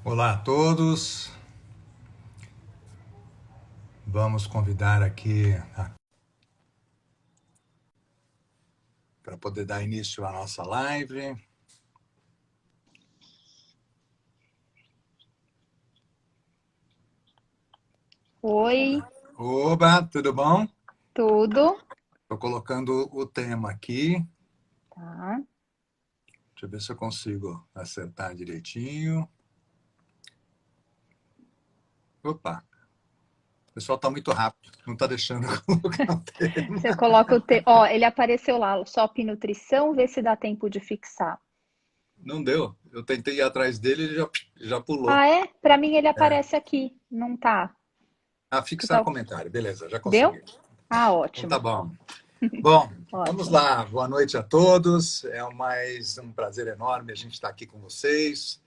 Olá a todos, vamos convidar aqui para poder dar início à nossa live. Oi, Oba, tudo bom? tudo? Estou colocando o tema aqui, Tá. deixa eu ver se eu consigo acertar direitinho. Opa, o pessoal está muito rápido, não está deixando eu colocar o tema. Você coloca o Ó, ele apareceu lá, Shop Nutrição, vê se dá tempo de fixar. Não deu, eu tentei ir atrás dele e ele já pulou. Ah, é? Pra mim ele aparece aqui, não tá. Que Fixar tal? comentário, beleza, já Deu? consegui. Ah, Então tá ótimo. bom. Bom, vamos Ótimo. lá. Boa noite a todos. Mais um prazer enorme a gente estar aqui com vocês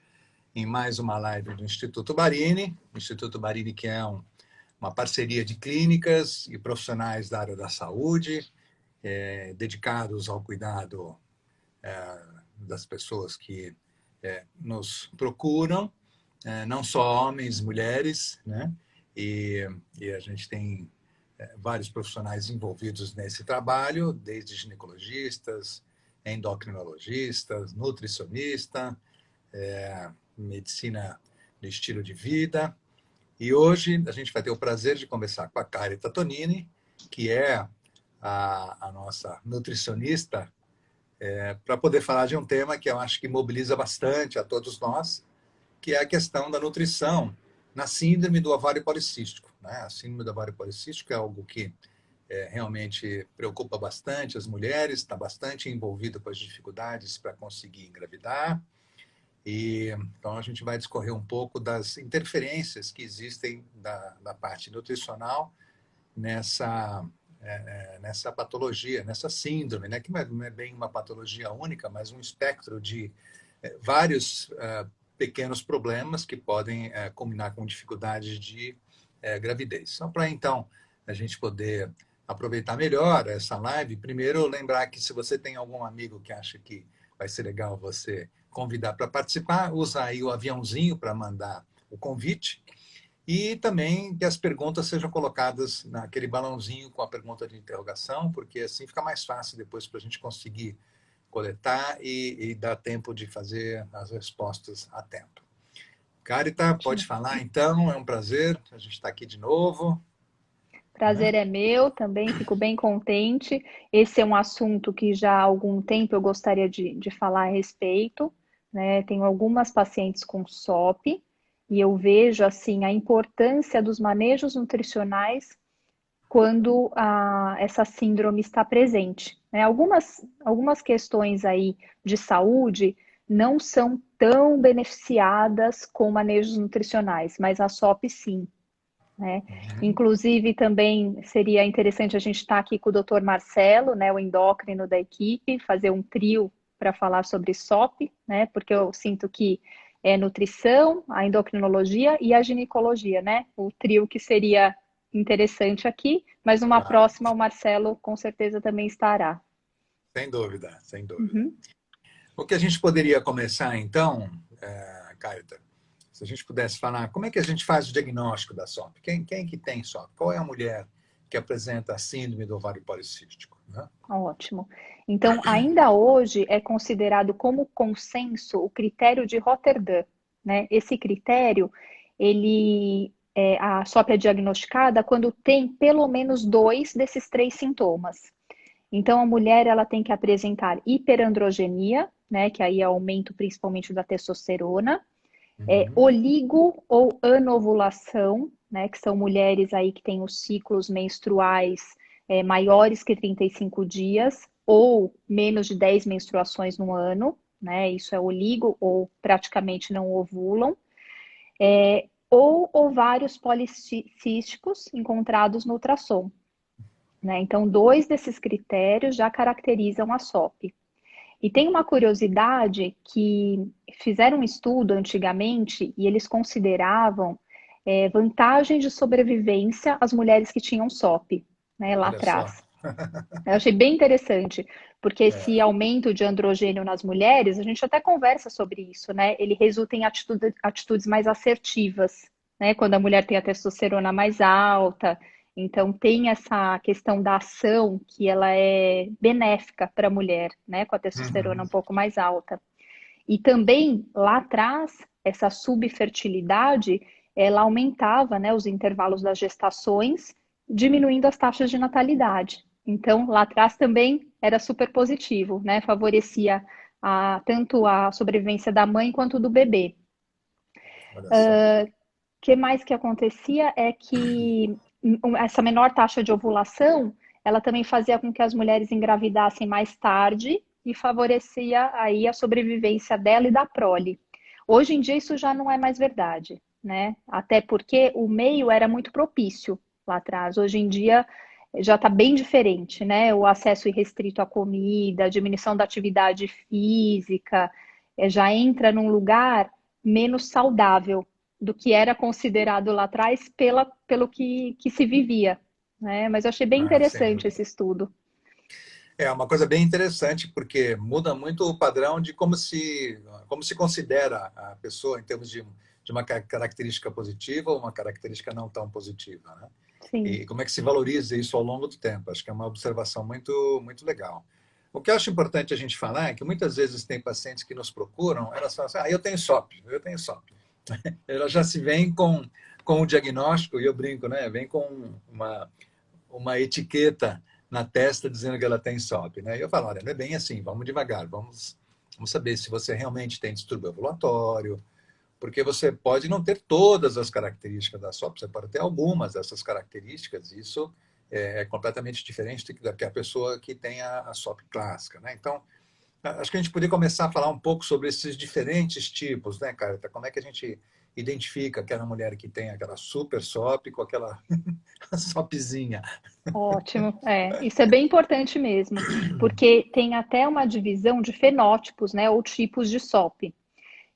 em mais uma live do Instituto Barini. O Instituto Barini, que é uma parceria de clínicas e profissionais da área da saúde, dedicados ao cuidado das pessoas que nos procuram, não só homens, mulheres, né? E a gente tem vários profissionais envolvidos nesse trabalho, desde ginecologistas, endocrinologistas, nutricionista, medicina do estilo de vida. E hoje a gente vai ter o prazer de conversar com a Carita Tonini, que é a nossa nutricionista, para poder falar de um tema que eu acho que mobiliza bastante a todos nós, que é a questão da nutrição na síndrome do ovário policístico. Né? A síndrome do ovário policístico é algo que realmente preocupa bastante as mulheres, está bastante envolvida com as dificuldades para conseguir engravidar. E então a gente vai discorrer um pouco das interferências que existem da parte nutricional nessa patologia, nessa síndrome, né? Que não é bem uma patologia única, mas um espectro de vários pequenos problemas que podem combinar com dificuldades de gravidez. Só para então a gente poder aproveitar melhor essa live, primeiro lembrar que se você tem algum amigo que acha que vai ser legal você convidar para participar, usa aí o aviãozinho para mandar o convite e também que as perguntas sejam colocadas naquele balãozinho com a pergunta de interrogação, porque assim fica mais fácil depois para a gente conseguir coletar e dar tempo de fazer as respostas a tempo. Carita, pode Ótimo. falar então, é um prazer, a gente está aqui de novo. Né? Prazer é meu também, fico bem contente. Esse é um assunto que já há algum tempo eu gostaria de falar a respeito, né? Tenho algumas pacientes com SOP e eu vejo assim a importância dos manejos nutricionais quando essa síndrome está presente. Né? Algumas questões aí de saúde não são tão beneficiadas com manejos nutricionais, mas a SOP sim. Né? Inclusive, também seria interessante a gente estar aqui com o Dr. Marcelo, né, o endócrino da equipe, fazer um trio para falar sobre SOP, né, porque eu sinto que é nutrição, a endocrinologia e a ginecologia, né, o trio que seria interessante aqui, mas numa Claro, próxima o Marcelo com certeza também estará. sem dúvida, sem dúvida. Uhum. O que a gente poderia começar então, Carita, se a gente pudesse falar, como é que a gente faz o diagnóstico da SOP? Quem que tem SOP? Qual é a mulher que apresenta a síndrome do ovário policístico? Né? Ótimo. Então, ainda hoje é considerado como consenso o critério de Rotterdam, né? Esse critério, a SOP é diagnosticada quando tem pelo menos dois desses três sintomas. Então, a mulher ela tem que apresentar hiperandrogenia, né? Que aí é aumento principalmente da testosterona, Uhum. oligo ou anovulação, né, que são mulheres aí que têm os ciclos menstruais maiores que 35 dias ou menos de 10 menstruações no ano, né, isso é oligo ou praticamente não ovulam, ou ovários policísticos encontrados no ultrassom. Né? Então, dois desses critérios já caracterizam a SOP. E tem uma curiosidade que fizeram um estudo antigamente e eles consideravam vantagens de sobrevivência às mulheres que tinham SOP, né, lá Olha só. atrás. Eu achei bem interessante, porque esse É. aumento de androgênio nas mulheres, a gente até conversa sobre isso, né? Ele resulta em atitudes mais assertivas, né? Quando a mulher tem a testosterona mais alta, então tem essa questão da ação que ela é benéfica para a mulher, né? Com a testosterona um Uhum. pouco mais alta. E também lá atrás, essa subfertilidade, ela aumentava, né, os intervalos das gestações, diminuindo as taxas de natalidade. Então, lá atrás também era super positivo, né? Favorecia tanto a sobrevivência da mãe quanto do bebê. Olha só. O que mais que acontecia é que essa menor taxa de ovulação, ela também fazia com que as mulheres engravidassem mais tarde e favorecia aí a sobrevivência dela e da prole. Hoje em dia isso já não é mais verdade, né? Até porque o meio era muito propício lá atrás. Hoje em dia já está bem diferente, né? O acesso irrestrito à comida, a diminuição da atividade física, já entra num lugar menos saudável do que era considerado lá atrás pelo que se vivia, né? Mas eu achei bem Ah, sem interessante dúvida. esse estudo. É uma coisa bem interessante, porque muda muito o padrão de como se considera a pessoa em termos de uma característica positiva ou uma característica não tão positiva, né? Sim. E como é que se valoriza isso ao longo do tempo. Acho que é uma observação muito legal. O que eu acho importante a gente falar é que muitas vezes tem pacientes que nos procuram, elas falam assim, eu tenho SOP, eu tenho SOP. Elas já se vêm com o diagnóstico, e eu brinco, né? Vem com uma etiqueta na testa dizendo que ela tem SOP, né? E eu falo, olha, não é bem assim, vamos devagar, vamos saber se você realmente tem distúrbio ovulatório, porque você pode não ter todas as características da SOP, você pode ter algumas dessas características, e isso é completamente diferente do que a pessoa que tem a SOP clássica, né? Então, acho que a gente poderia começar a falar um pouco sobre esses diferentes tipos, né, Carta? Como é que a gente identifica aquela mulher que tem aquela super SOP com aquela SOPzinha? Ótimo. Isso é bem importante mesmo, porque tem até uma divisão de fenótipos, né, ou tipos de SOP.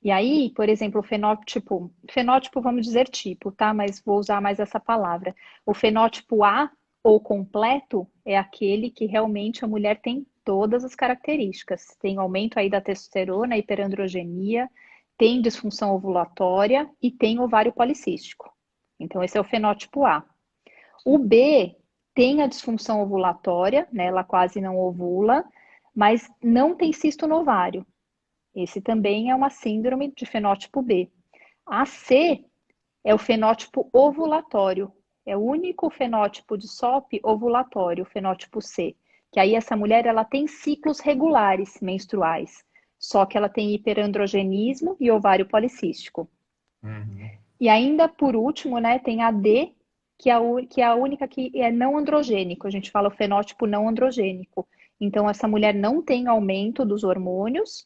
E aí, por exemplo, o fenótipo vamos dizer tipo, tá? Mas vou usar mais essa palavra. O fenótipo A ou completo é aquele que realmente a mulher tem todas as características. Tem aumento aí da testosterona, hiperandrogenia, tem disfunção ovulatória e tem ovário policístico. Então, esse é o fenótipo A. O B tem a disfunção ovulatória, né? Ela quase não ovula, mas não tem cisto no ovário. Esse também é uma síndrome de fenótipo B. A C é o fenótipo ovulatório. É o único fenótipo de SOP ovulatório, o fenótipo C. Que aí essa mulher ela tem ciclos regulares menstruais, só que ela tem hiperandrogenismo e ovário policístico. Uhum. E ainda por último, né, tem a D, que é a única que é não androgênico. A gente fala o fenótipo não androgênico. Então, essa mulher não tem aumento dos hormônios,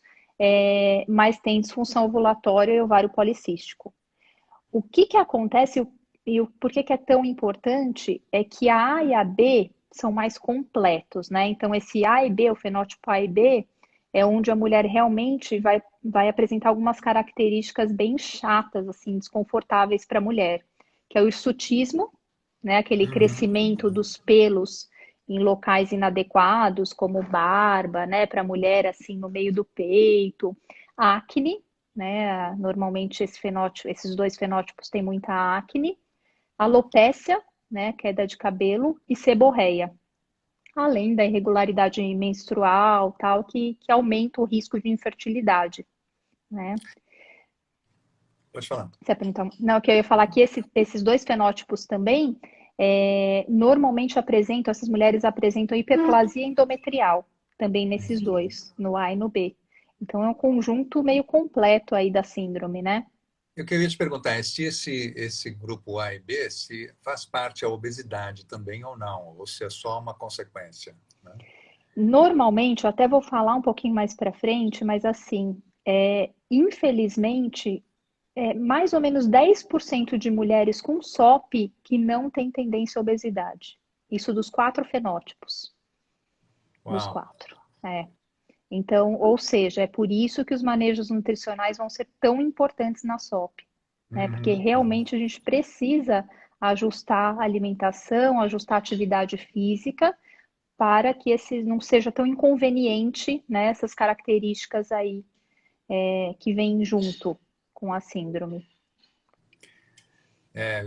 mas tem disfunção ovulatória e ovário policístico. O que que acontece e por que que é tão importante é que a A e a B são mais completos, né? Então, esse A e B, o fenótipo A e B, é onde a mulher realmente vai apresentar algumas características bem chatas, assim, desconfortáveis para a mulher, que é o hirsutismo, né? Aquele Uhum. crescimento dos pelos em locais inadequados, como barba, né? Para a mulher, assim, no meio do peito, acne, né? Normalmente esses dois fenótipos têm muita acne, alopécia, né? Queda de cabelo e seborreia. Além da irregularidade menstrual, tal, que aumenta o risco de infertilidade, né? Pode falar. Você perguntar, não, que eu ia falar que esses dois fenótipos também normalmente apresentam, essas mulheres apresentam hiperplasia endometrial, também nesses dois, no A e no B. Então é um conjunto meio completo aí da síndrome, né? Eu queria te perguntar é se esse grupo A e B se faz parte a obesidade também ou não, ou se é só uma consequência, né? Normalmente, eu até vou falar um pouquinho mais para frente, mas assim, infelizmente, mais ou menos 10% de mulheres com SOP que não tem tendência à obesidade. Isso dos quatro fenótipos, dos Uau. quatro. É. Então, ou seja, é por isso que os manejos nutricionais vão ser tão importantes na SOP, né? Porque Uhum. realmente a gente precisa ajustar a alimentação, ajustar a atividade física para que esse não seja tão inconveniente, né, essas características aí que vêm junto com a síndrome.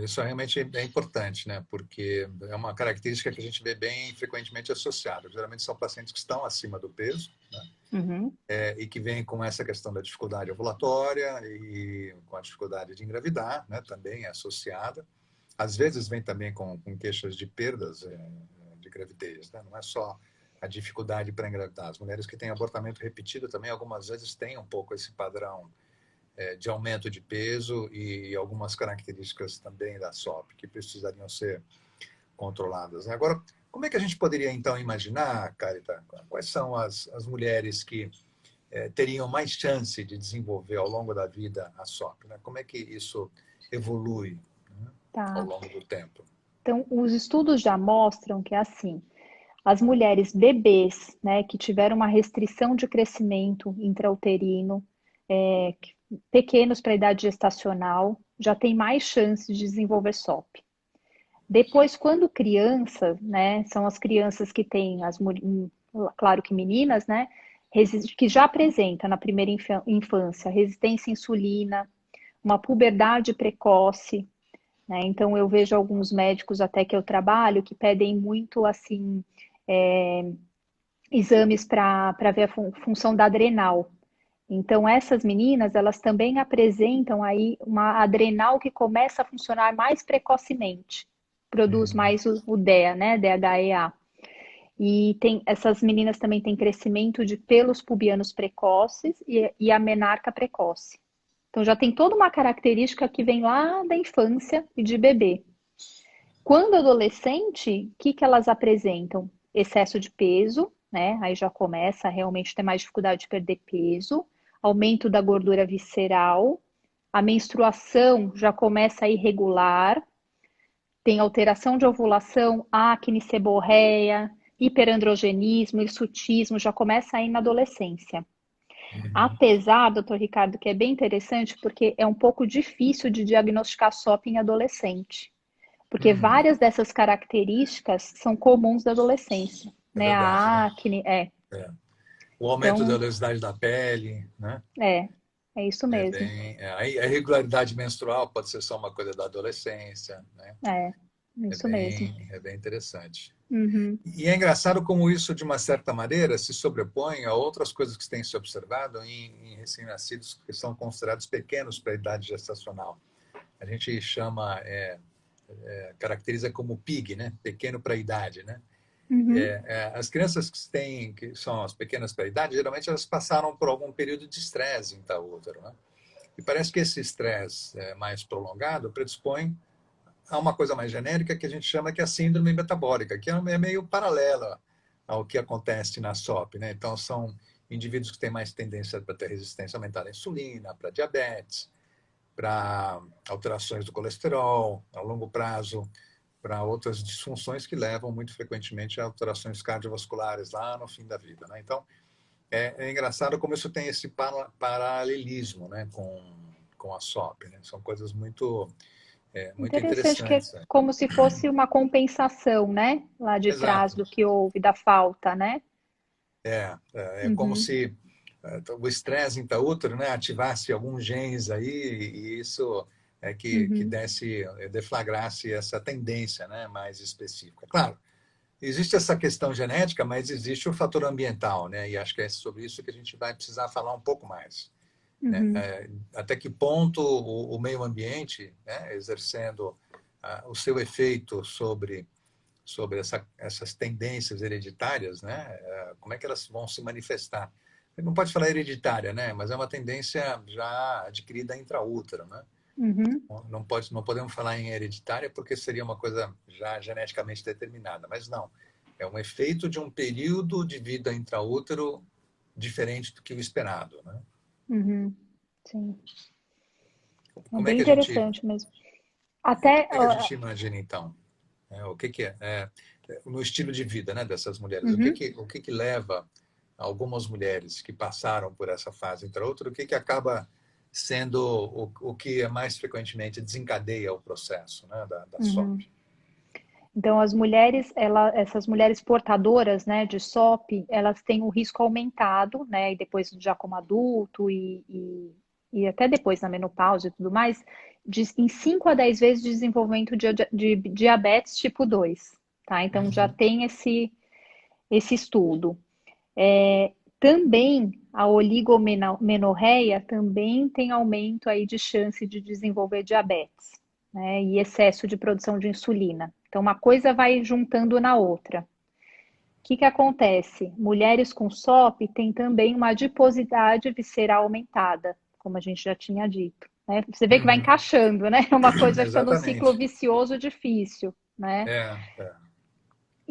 Isso realmente é importante, né? Porque é uma característica que a gente vê bem frequentemente associada. Geralmente são pacientes que estão acima do peso, né? Uhum. E que vêm com essa questão da dificuldade ovulatória e com a dificuldade de engravidar, né? Também é associada. Às vezes vem também com queixas de perdas de gravidez, né? Não é só a dificuldade para engravidar. As mulheres que têm abortamento repetido também, algumas vezes, têm um pouco esse padrão de aumento de peso e algumas características também da SOP que precisariam ser controladas. Agora, como é que a gente poderia, então, imaginar, Carita, quais são as mulheres que teriam mais chance de desenvolver ao longo da vida a SOP? Né? Como é que isso evolui, né, ao Tá. longo do tempo? Então, os estudos já mostram que é assim, as mulheres bebês, né, que tiveram uma restrição de crescimento intrauterino, é, pequenos para a idade gestacional, já tem mais chances de desenvolver SOP. Depois, quando crianças, né, são as crianças que têm, claro que meninas, né, que já apresentam na primeira infância resistência à insulina, uma puberdade precoce, né, então eu vejo alguns médicos até que eu trabalho que pedem muito, assim, exames para ver a função da adrenal. Então, essas meninas, elas também apresentam aí uma adrenal que começa a funcionar mais precocemente, produz Uhum. mais o DEA, né, DHEA. E essas meninas também têm crescimento de pelos pubianos precoces e a menarca precoce. Então, já tem toda uma característica que vem lá da infância e de bebê. Quando adolescente, o que elas apresentam? Excesso de peso, né? Aí já começa a realmente ter mais dificuldade de perder peso, aumento da gordura visceral, a menstruação já começa a irregular, tem alteração de ovulação, acne, seborreia, hiperandrogenismo, hirsutismo, já começa aí na adolescência. Uhum. Apesar, doutor Ricardo, que é bem interessante, porque é um pouco difícil de diagnosticar SOP em adolescente. Porque Uhum. várias dessas características são comuns da adolescência, É né? verdade, né? A acne, É. O aumento da Então, oleosidade da pele, né? é, é isso É mesmo. bem, a irregularidade menstrual pode ser só uma coisa da adolescência, né? É, isso mesmo. É bem interessante. Uhum, E é engraçado como isso, de uma certa maneira, se sobrepõe a outras coisas que têm se observado em recém-nascidos que são considerados pequenos para a idade gestacional. A gente chama, caracteriza como PIG, né? Pequeno para a idade, né? uhum, As crianças que são as pequenas para a idade, geralmente elas passaram por algum período de estresse intraútero, né? E parece que esse estresse mais prolongado predispõe a uma coisa mais genérica que a gente chama que é a síndrome metabólica, que é meio paralela ao que acontece na SOP, né? Então, são indivíduos que têm mais tendência para ter resistência aumentada à insulina, para diabetes, para alterações do colesterol a longo prazo, para outras disfunções que levam muito frequentemente a alterações cardiovasculares lá no fim da vida, né? Então, é engraçado como isso tem esse paralelismo, né, com a SOP, né? São coisas muito interessante que é interessantes. Né? como se fosse uma compensação, né? Lá de trás Exato. do que houve, da falta, né? É como Uhum, se o estresse intraútero, né, ativasse alguns genes aí e isso que uhum. desse, deflagrasse essa tendência, né, mais específica. Claro, existe essa questão genética, mas existe o fator ambiental, né, e acho que é sobre isso que a gente vai precisar falar um pouco mais. Né? Uhum. Até que ponto o meio ambiente, né, exercendo o seu efeito sobre essas tendências hereditárias, né? Como é que elas vão se manifestar? Não pode falar hereditária, né? Mas é uma tendência já adquirida intraútero, né? Uhum. Não podemos falar em hereditária porque seria uma coisa já geneticamente determinada, mas não. É um efeito de um período de vida intraútero diferente do que o esperado, né? Uhum. Sim, é Como é bem que a gente, interessante mesmo. Até, como é que a gente imagina então? O que que no estilo de vida, né, dessas mulheres? uhum. O que que leva algumas mulheres que passaram por essa fase, entre outras, o que que acaba sendo o que mais frequentemente desencadeia o processo, né, da Uhum. SOP? Então, as mulheres, essas mulheres portadoras, né, de SOP, elas têm o risco aumentado, né, e depois já como adulto e até depois na menopausa e tudo mais, em 5 a 10 vezes de desenvolvimento de diabetes tipo 2, tá? Então, já Uhum. tem esse estudo. Também a oligomenorreia também tem aumento aí de chance de desenvolver diabetes, né? E excesso de produção de insulina. Então, uma coisa vai juntando na outra. O que acontece? Mulheres com SOP têm também uma adiposidade visceral aumentada, como a gente já tinha dito, né? Você vê que vai Uhum. encaixando, né? Uma coisa vai ficando um ciclo Exatamente. vicioso difícil, né? É.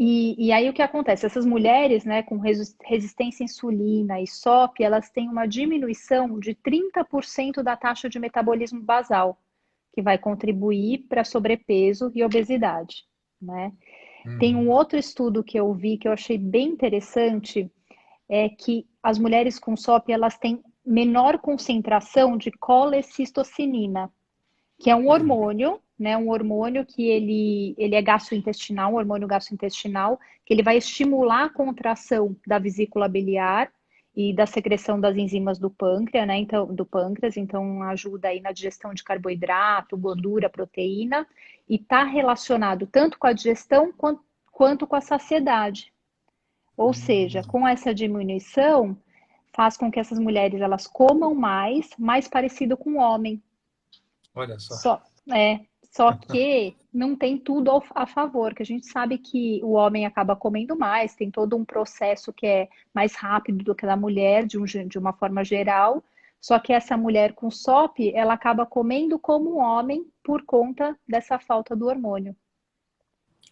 E aí o que acontece? Essas mulheres, né, com resistência à insulina e SOP, elas têm uma diminuição de 30% da taxa de metabolismo basal, que vai contribuir para sobrepeso e obesidade, né? Tem um Uhum. outro estudo que eu vi que eu achei bem interessante, é que as mulheres com SOP, elas têm menor concentração de colecistocinina, que é um Uhum. hormônio, né? Um hormônio que ele é gastrointestinal, um hormônio gastrointestinal, que ele vai estimular a contração da vesícula biliar e da secreção das enzimas do pâncreas, né? Então, do pâncreas, então ajuda aí na digestão de carboidrato, gordura, proteína, e está relacionado tanto com a digestão quanto com a saciedade. Ou seja, Uhum. com essa diminuição, faz com que essas mulheres elas comam mais parecido com o homem. Olha só. Só, só que não tem tudo a favor, que a gente sabe que o homem acaba comendo mais, tem todo um processo que é mais rápido do que a da mulher, de uma forma geral. Só que essa mulher com SOP, ela acaba comendo como um homem por conta dessa falta do hormônio,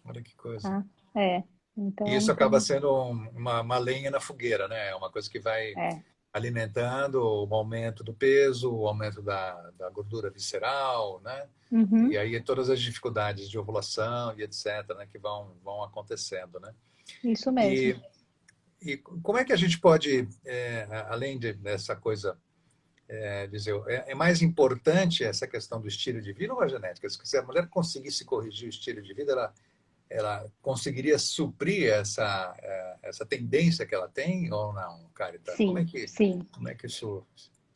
Olha que coisa. tá? E Então isso acaba tem, sendo uma lenha na fogueira, né? É uma coisa que vai é. alimentando o aumento do peso, o aumento da gordura visceral, né? E Uhum, aí todas as dificuldades de ovulação e etc., né, que vão acontecendo, né? isso mesmo. E, e como é que a gente pode, além dessa coisa, dizer, é mais importante essa questão do estilo de vida ou a genética? Se a mulher conseguisse corrigir o estilo de vida, ela conseguiria suprir essa tendência que ela tem ou não, Carita? Sim, sim. Como é que isso...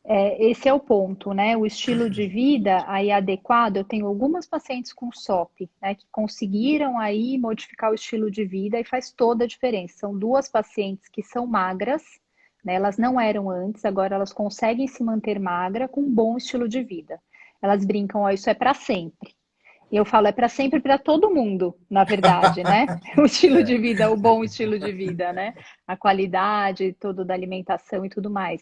Esse é o ponto, né? O estilo de vida aí adequado. Eu tenho algumas pacientes com SOP, né, que conseguiram aí modificar o estilo de vida e faz toda a diferença. São duas pacientes que são magras, né? Elas não eram antes, agora elas conseguem se manter magra com um bom estilo de vida. Elas brincam, ó, isso é para sempre. E eu falo, é para sempre para todo mundo, na verdade, né? O estilo de É, vida, o bom estilo de vida, né? A qualidade, tudo da alimentação e tudo mais.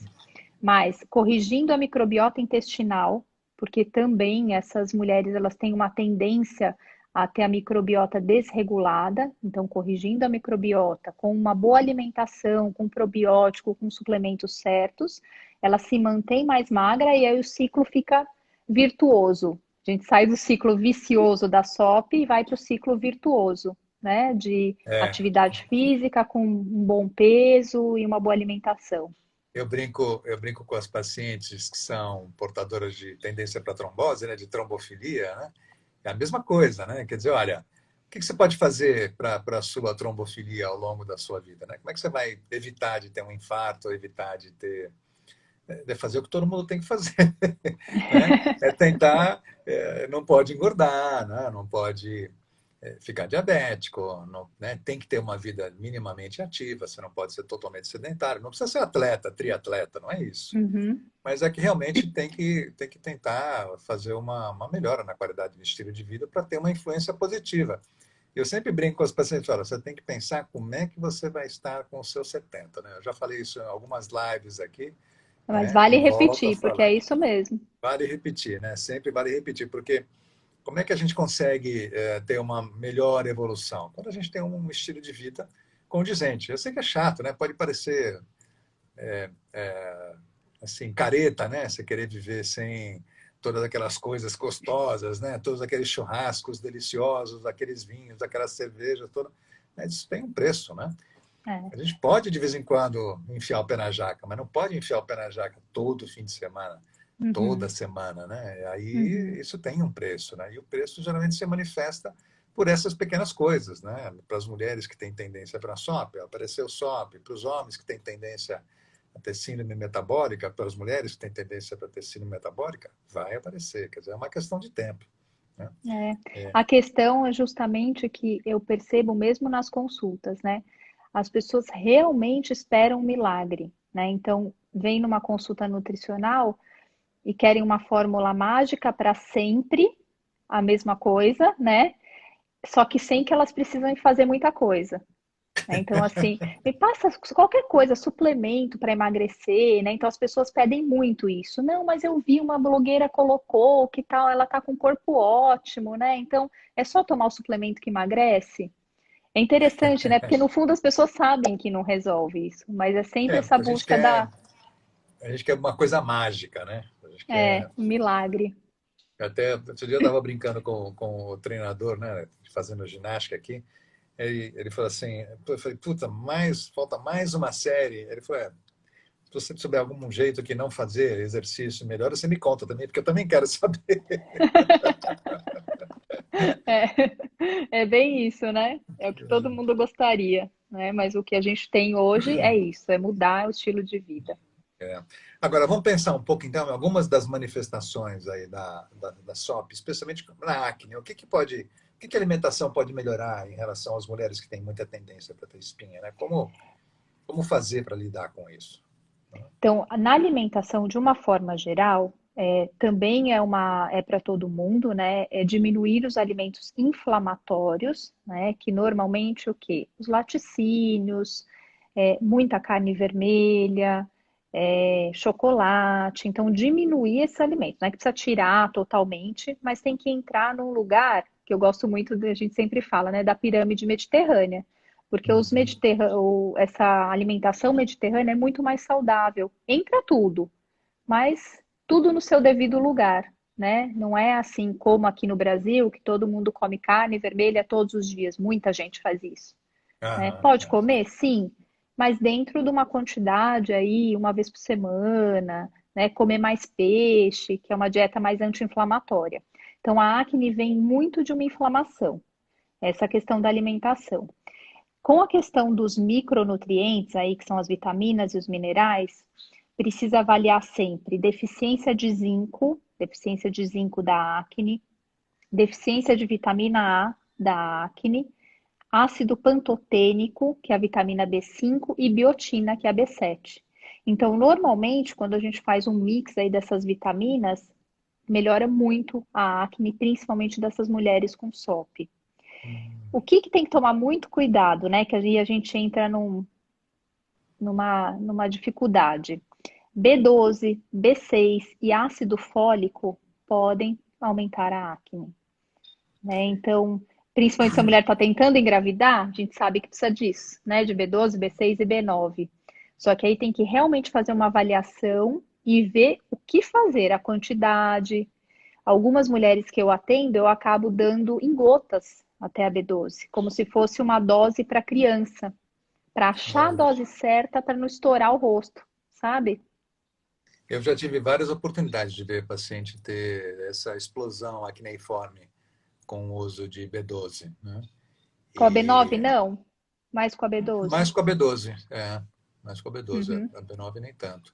Mas corrigindo a microbiota intestinal, porque também essas mulheres elas têm uma tendência a ter a microbiota desregulada, então corrigindo a microbiota com uma boa alimentação, com probiótico, com suplementos certos, ela se mantém mais magra e aí o ciclo fica virtuoso. A gente sai do ciclo vicioso da SOP e vai para o ciclo virtuoso, né? De é. atividade física com um bom peso e uma boa alimentação. Eu brinco com as pacientes que são portadoras de tendência para trombose, né, de trombofilia, né? É a mesma coisa, né? Quer dizer, olha, o que você pode fazer para a sua trombofilia ao longo da sua vida, né? Como é que você vai evitar de ter um infarto, evitar de ter, de fazer o que todo mundo tem que fazer, né? É tentar, não pode engordar, né? Não pode ficar diabético, não, né? Tem que ter uma vida minimamente ativa, você não pode ser totalmente sedentário, não precisa ser atleta, triatleta, não é isso. Uhum. Mas é que realmente tem que tentar fazer uma melhora na qualidade do estilo de vida para ter uma influência positiva. Eu sempre brinco com as pacientes, olha, você tem que pensar como é que você vai estar com os seus 70, né? Eu já falei isso em algumas lives aqui, Mas né? E vale volto a repetir, porque é falar. isso mesmo. Vale repetir, né? Sempre vale repetir, porque como é que a gente consegue ter uma melhor evolução? Quando a gente tem um estilo de vida condizente. Eu sei que é chato, né? Pode parecer assim careta, né? Você querer viver sem todas aquelas coisas gostosas, né? Todos aqueles churrascos deliciosos, aqueles vinhos, aquelas cervejas, toda. Mas isso tem um preço, né? É. A gente pode de vez em quando enfiar o pé na jaca, mas não pode enfiar o pé na jaca todo fim de semana, toda Uhum. semana, né? Aí Uhum. isso tem um preço, né? E o preço geralmente se manifesta por essas pequenas coisas, né? Para as mulheres que têm tendência para SOP, apareceu SOP, para os homens que têm tendência a ter síndrome metabólica, para as mulheres que têm tendência para ter síndrome metabólica, vai aparecer, quer dizer, é uma questão de tempo, né? É. A questão é justamente que eu percebo mesmo nas consultas, né? As pessoas realmente esperam um milagre, né? Então, vem numa consulta nutricional e querem uma fórmula mágica para sempre, a mesma coisa, né? Só que sem que elas precisem fazer muita coisa. Né? Então, assim, me passa qualquer coisa, suplemento para emagrecer, né? Então as pessoas pedem muito isso. Não, mas eu vi uma blogueira colocou que tal, ela tá com corpo ótimo, né? Então é só tomar o suplemento que emagrece. É interessante, né? Porque no fundo as pessoas sabem que não resolve isso, mas é sempre essa Porque busca da a gente quer uma coisa mágica, né? A gente quer. um milagre. Até outro dia eu estava brincando com o treinador, né? Fazendo ginástica aqui. Ele falou assim, eu falei, puta, falta mais uma série. Ele falou, se você souber algum jeito que não fazer exercício melhor, você me conta também, porque eu também quero saber. É, é bem isso, né? É o que todo mundo gostaria, né? Mas o que a gente tem hoje é isso, é mudar o estilo de vida. É. Agora, vamos pensar um pouco, então, em algumas das manifestações aí da SOP, especialmente na acne. O que que a alimentação pode melhorar em relação às mulheres que têm muita tendência para ter espinha, né? Como fazer para lidar com isso? Então, na alimentação, de uma forma geral, também é para todo mundo, né? É diminuir os alimentos inflamatórios, né? Que normalmente o quê? Os laticínios, muita carne vermelha, chocolate. Então, diminuir esses alimentos. Não é que precisa tirar totalmente, mas tem que entrar num lugar que eu gosto muito, a gente sempre fala, né? Da pirâmide mediterrânea. Porque Uhum. essa alimentação mediterrânea é muito mais saudável. Entra tudo, mas tudo no seu devido lugar, né? Não é assim como aqui no Brasil, que todo mundo come carne vermelha todos os dias. Muita gente faz isso, né? Aham, Pode comer? Sim, mas dentro de uma quantidade aí, uma vez por semana, né? Comer mais peixe, que é uma dieta mais anti-inflamatória. Então, a acne vem muito de uma inflamação, essa questão da alimentação. Com a questão dos micronutrientes aí, que são as vitaminas e os minerais, precisa avaliar sempre deficiência de zinco da acne, deficiência de vitamina A da acne, ácido pantotênico, que é a vitamina B5, e biotina, que é a B7. Então, normalmente, quando a gente faz um mix aí dessas vitaminas, melhora muito a acne, principalmente dessas mulheres com SOP. O que tem que tomar muito cuidado, né? Que aí a gente entra numa dificuldade. B12, B6 e ácido fólico podem aumentar a acne, né? Então, principalmente se a mulher está tentando engravidar, a gente sabe que precisa disso, né? De B12, B6 e B9. Só que aí tem que realmente fazer uma avaliação e ver o que fazer, a quantidade. Algumas mulheres que eu atendo, eu acabo dando em gotas até a B12, como se fosse uma dose para criança, para achar a Olha, dose certa para não estourar o rosto, sabe? eu já tive várias oportunidades de ver paciente ter essa explosão acneiforme com o uso de B12, né? Com a B9, E não, mas com a B12. mais com a B12, mais com a B12, Uhum, a B9 nem tanto.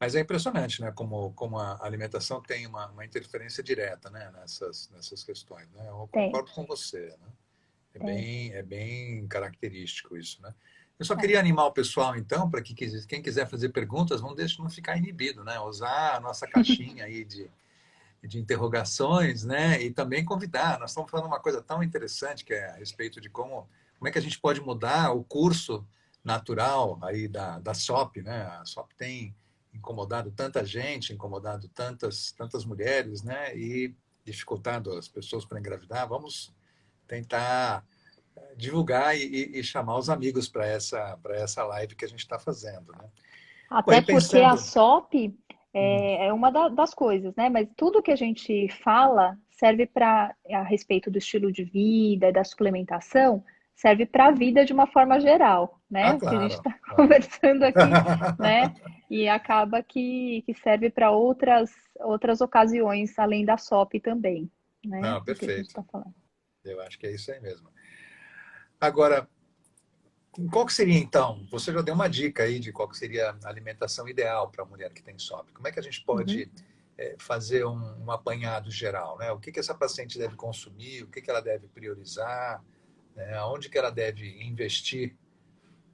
Mas é impressionante, né? Como a alimentação tem uma interferência direta, né? Nessas questões, né? Eu tem, concordo com você, né? tem. É bem característico isso, né? Eu só É. queria animar o pessoal, então, para que quem quiser fazer perguntas, não ficar inibido, né? Usar a nossa caixinha aí de interrogações, né? E também convidar. Nós estamos falando uma coisa tão interessante que é a respeito de como é que a gente pode mudar o curso natural aí da SOP, né? A SOP tem incomodado tanta gente, incomodado tantas mulheres, né? E dificultado as pessoas para engravidar. Vamos tentar divulgar e chamar os amigos para essa live que a gente está fazendo, né? Até Oi, porque a pensando. SOP é uma das coisas, né? Mas tudo que a gente fala serve para, a respeito do estilo de vida, da suplementação, serve para a vida de uma forma geral, Ah, né? O que a gente claro, está claro. conversando aqui, né? E acaba que serve para outras ocasiões, além da SOP também, né? Não, Do que a gente perfeito. está falando. Eu acho que é isso aí mesmo. Agora, qual que seria, então, você já deu uma dica aí de qual que seria a alimentação ideal para a mulher que tem SOP. Como é que a gente Uhum. pode fazer um apanhado geral, né? O que que essa paciente deve consumir, o que que ela deve priorizar, né? Aonde que ela deve investir,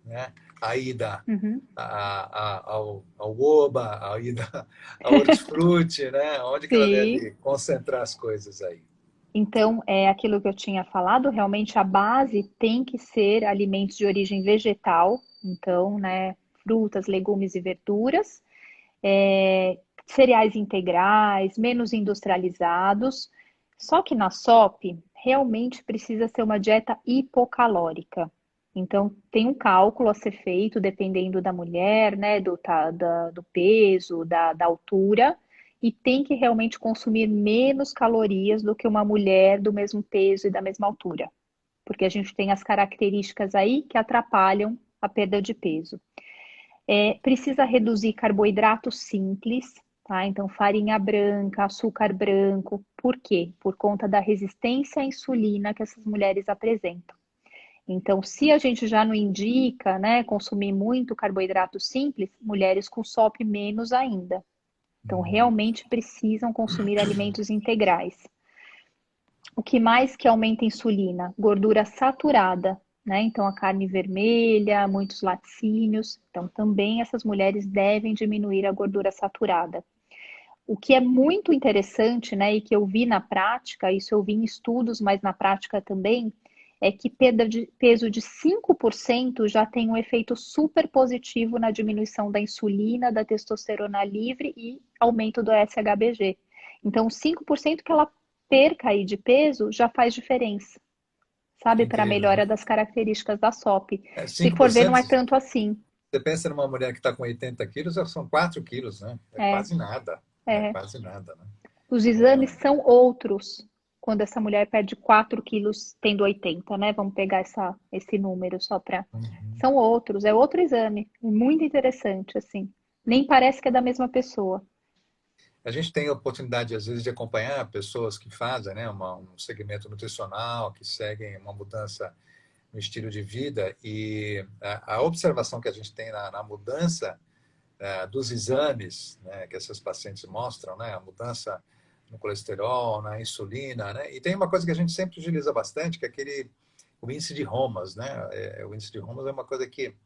né? A ida Uhum. ao Oba, a ida ao Hortifruti, né? Onde que ela Sim. deve concentrar as coisas aí? Então, é aquilo que eu tinha falado, realmente a base tem que ser alimentos de origem vegetal, então, né, frutas, legumes e verduras, cereais integrais, menos industrializados. Só que na SOP, realmente precisa ser uma dieta hipocalórica. Então, tem um cálculo a ser feito, dependendo da mulher, né, do peso, da altura, e tem que realmente consumir menos calorias do que uma mulher do mesmo peso e da mesma altura, porque a gente tem as características aí que atrapalham a perda de peso. Precisa reduzir carboidratos simples, tá? Então, farinha branca, açúcar branco. Por quê? Por conta da resistência à insulina que essas mulheres apresentam. Então, se a gente já não indica, né, consumir muito carboidrato simples, mulheres com SOP menos ainda. Então, Hum, realmente precisam consumir alimentos integrais. O que mais que aumenta a insulina? Gordura saturada, né? Então, a carne vermelha, muitos laticínios. Então, também essas mulheres devem diminuir a gordura saturada. O que é muito interessante, né, e que eu vi na prática, isso eu vi em estudos, mas na prática também, é que perda de peso de 5% já tem um efeito super positivo na diminuição da insulina, da testosterona livre e aumento do SHBG. Então, 5% que ela perca aí de peso já faz diferença, que sabe, para a incrível, né? melhora das características da SOP. É, Se for ver, 5%, não é tanto assim. você pensa numa mulher que está com 80 quilos, são 4 quilos, né? É É, quase nada. É é. quase nada, né? Os exames são outros quando essa mulher perde 4 quilos tendo 80, né? Vamos pegar esse número só para. Uhum. São outros, é outro exame. Muito interessante, assim. Nem parece que é da mesma pessoa. A gente tem a oportunidade, às vezes, de acompanhar pessoas que fazem, né, um segmento nutricional, que seguem uma mudança no estilo de vida, e a observação que a gente tem na mudança dos exames, né, que essas pacientes mostram, né, a mudança no colesterol, na insulina, né, e tem uma coisa que a gente sempre utiliza bastante, que é o índice de ROMAS, né, o índice de ROMAS é uma coisa que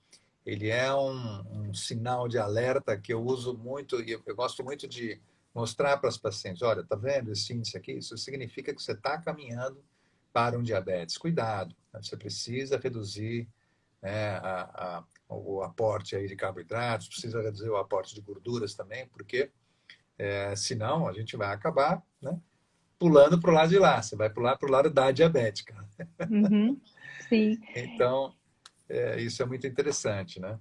ele é um sinal de alerta que eu uso muito e eu gosto muito de mostrar para as pacientes, olha, tá vendo esse índice aqui? Isso significa que você está caminhando para um diabetes. Cuidado, né? Você precisa reduzir, né, o aporte aí de carboidratos, precisa reduzir o aporte de gorduras também, porque senão a gente vai acabar, né, pulando para o lado de lá, você vai pular para o lado da diabética. Uhum, sim. Então, isso é muito interessante, né?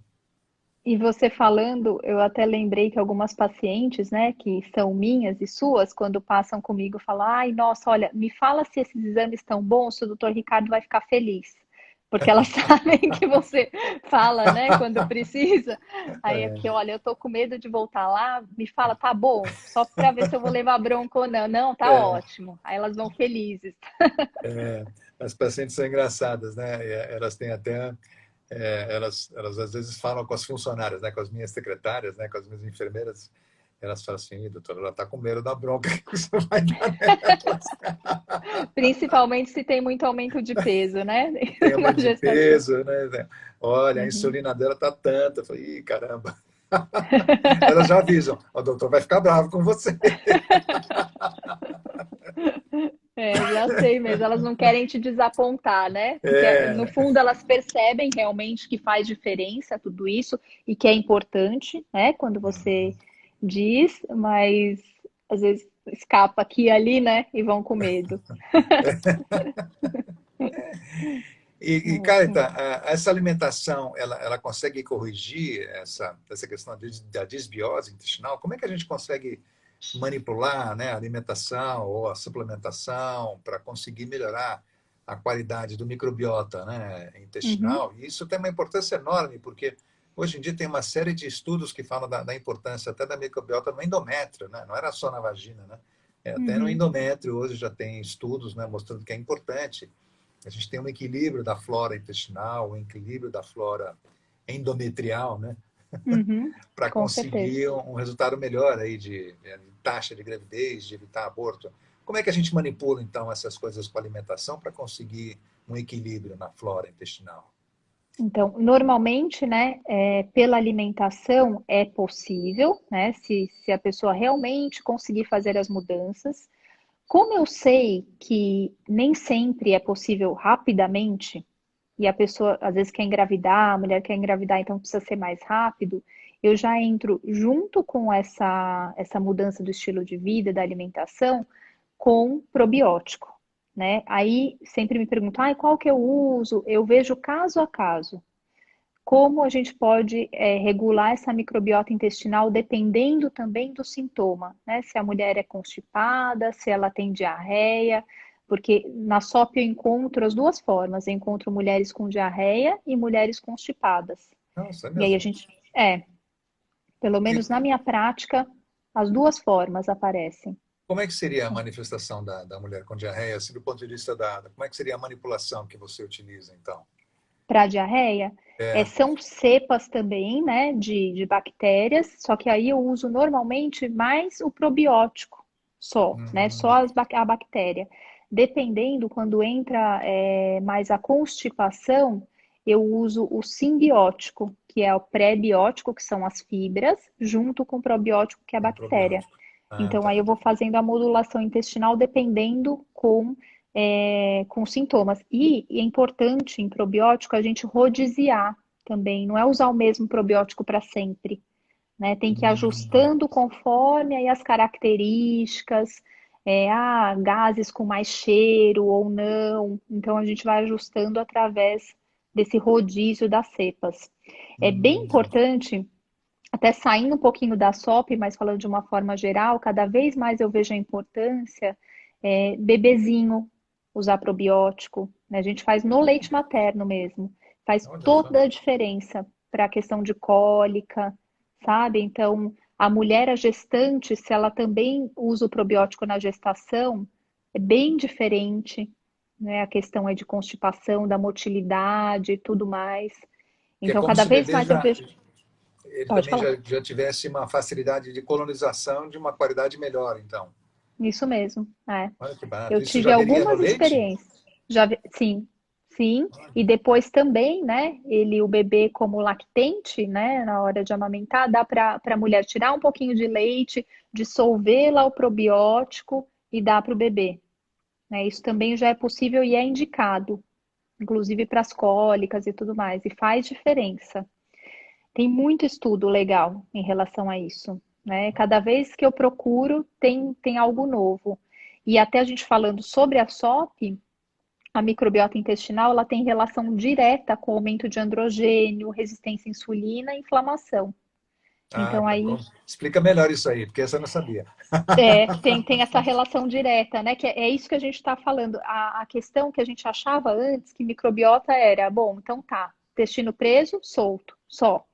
E você falando, eu até lembrei que algumas pacientes, né, que são minhas e suas, quando passam comigo, falam: ai, nossa, olha, me fala se esses exames estão bons, se o doutor Ricardo vai ficar feliz. Porque elas sabem que você fala, né, quando precisa. Aí aqui, olha, eu tô com medo de voltar lá, me fala, tá bom, só para ver se eu vou levar bronca ou não. Não, tá É, ótimo. Aí elas vão felizes. as pacientes são engraçadas, né? Elas têm até, elas às vezes falam com as funcionárias, né? Com as minhas secretárias, né? Com as minhas enfermeiras, elas falam assim, doutora, ela está com medo da bronca que você vai dar nelas. Principalmente se tem muito aumento de peso, né? Tem Na uma de gestação. peso, né? Olha, a Uhum. insulina dela tá tanta. Eu falei, ih, caramba. Elas já avisam, o doutor vai ficar bravo com você. Já sei mesmo, elas não querem te desapontar, né? Porque no É, fundo elas percebem realmente que faz diferença tudo isso e que é importante, né? Quando você diz, mas às vezes escapa aqui e ali, né? E vão com medo. e Carita, essa alimentação, ela consegue corrigir essa questão da disbiose intestinal? Como é que a gente consegue manipular, né, a alimentação ou a suplementação para conseguir melhorar a qualidade do microbiota, né, Uhum, intestinal? E isso tem uma importância enorme, porque hoje em dia tem uma série de estudos que falam da importância até da microbiota no endométrio, né? Não era só na vagina, né? Até no Uhum, endométrio hoje já tem estudos, né, mostrando que é importante a gente ter um equilíbrio da flora intestinal, um equilíbrio da flora endometrial, né, uhum, para com certeza. conseguir um resultado melhor aí de taxa de gravidez, de evitar aborto. Como é que a gente manipula, então, essas coisas com a alimentação para conseguir um equilíbrio na flora intestinal? Então, normalmente, né, pela alimentação é possível, né, se a pessoa realmente conseguir fazer as mudanças. Como eu sei que nem sempre é possível rapidamente, e a pessoa às vezes quer engravidar, a mulher quer engravidar, então precisa ser mais rápido, eu já entro junto com essa mudança do estilo de vida, da alimentação, com probiótico, né? Aí sempre me perguntam, qual que eu uso? Eu vejo caso a caso. Como a gente pode regular essa microbiota intestinal dependendo também do sintoma, né? Se a mulher é constipada, se ela tem diarreia, porque na SOP eu encontro as duas formas, eu encontro mulheres com diarreia e mulheres constipadas. Nossa, é E aí a mesmo. gente, pelo E menos na minha prática, as duas formas aparecem. como é que seria a manifestação da mulher com diarreia, assim, do ponto de vista como é que seria a manipulação que você utiliza, então? Para diarreia, É, são cepas também, né, de bactérias, só que aí eu uso normalmente mais o probiótico só, né, só hum, a bactéria. Dependendo, quando entra mais a constipação, eu uso o simbiótico, que é o pré-biótico, que são as fibras, junto com o probiótico, que é a um bactéria. probiótico. Ah, Então, aí tá. eu vou fazendo a modulação intestinal dependendo com sintomas. E é importante em probiótico a gente rodiziar também, não é usar o mesmo probiótico para sempre, né? Tem que ir Hum, ajustando conforme aí as características, gases com mais cheiro ou não. Então a gente vai ajustando através desse rodízio das cepas. É bem hum. importante, até saindo um pouquinho da SOP, mas falando de uma forma geral, cada vez mais eu vejo a importância bebezinho usar probiótico, né? A gente faz no leite materno mesmo, faz Olha só. toda a diferença para a questão de cólica, sabe? Então, a mulher, a gestante, se ela também usa o probiótico na gestação, é bem diferente, né? A questão é de constipação, da motilidade e tudo mais. Que é Então, como cada se o vez bebê mais eu já, vejo. ele Pode também falar. já tivesse uma facilidade de colonização de uma qualidade melhor, então. Isso mesmo. Olha que barato. Eu Isso tive já viria no algumas leite? experiências. Sim, sim. E Olha. depois também, né? O bebê como lactente, né? Na hora de amamentar, dá para a mulher tirar um pouquinho de leite, dissolver lá o probiótico e dar para o bebê. Né? Isso também já é possível e é indicado, inclusive para as cólicas e tudo mais. E faz diferença. Tem muito estudo legal em relação a isso, né? Cada vez que eu procuro, tem algo novo. E até a gente falando sobre a SOP, a microbiota intestinal, ela tem relação direta com o aumento de androgênio, resistência à insulina e inflamação. Ah, Então tá aí bom. Explica melhor isso aí, porque essa eu não sabia. tem essa relação direta, né? Que é isso que a gente está falando. A questão que a gente achava antes que microbiota era, bom, então tá, intestino preso, solto, só.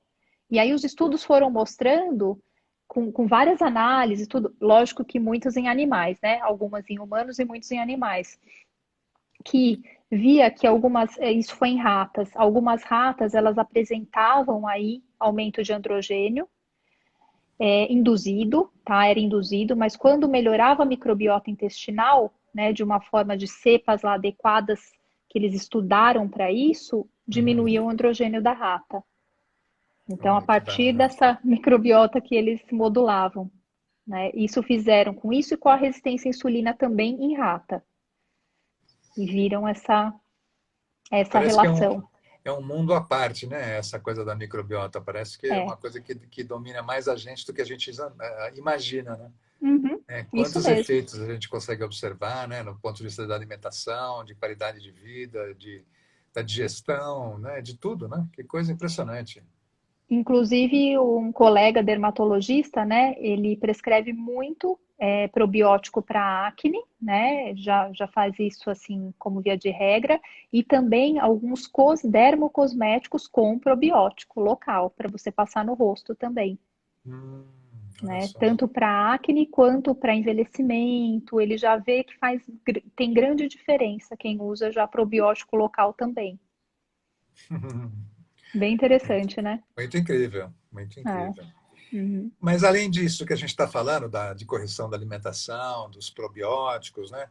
E aí os estudos foram mostrando, com várias análises, tudo, lógico que muitos em animais, né? Algumas em humanos e muitos em animais, que via que isso foi em ratas, algumas ratas elas apresentavam aí aumento de androgênio induzido, tá? Era induzido, mas quando melhorava a microbiota intestinal, né, de uma forma de cepas lá adequadas que eles estudaram para isso, Uhum. diminuía o androgênio da rata. Então, a Olha que partir barato. dessa microbiota que eles modulavam, né? Isso fizeram com isso e com a resistência à insulina também em rata. E viram essa Parece que relação. é um mundo à parte, né? Essa coisa da microbiota. Parece que é É, uma coisa que domina mais a gente do que a gente imagina, né? uhum, isso Quantos mesmo. efeitos a gente consegue observar, né? No ponto de vista da alimentação, de qualidade de vida, da digestão, né? De tudo, né? Que coisa impressionante. Inclusive, um colega dermatologista, né, ele prescreve muito probiótico para acne, né, já faz isso assim como via de regra, e também alguns dermocosméticos com probiótico local, para você passar no rosto também. Hum. Olha né? só. Tanto para acne quanto para envelhecimento. Ele já vê que tem grande diferença quem usa já probiótico local também. Bem interessante, né? Muito incrível, muito É. incrível. Uhum. Mas além disso que a gente está falando de correção da alimentação, dos probióticos, né?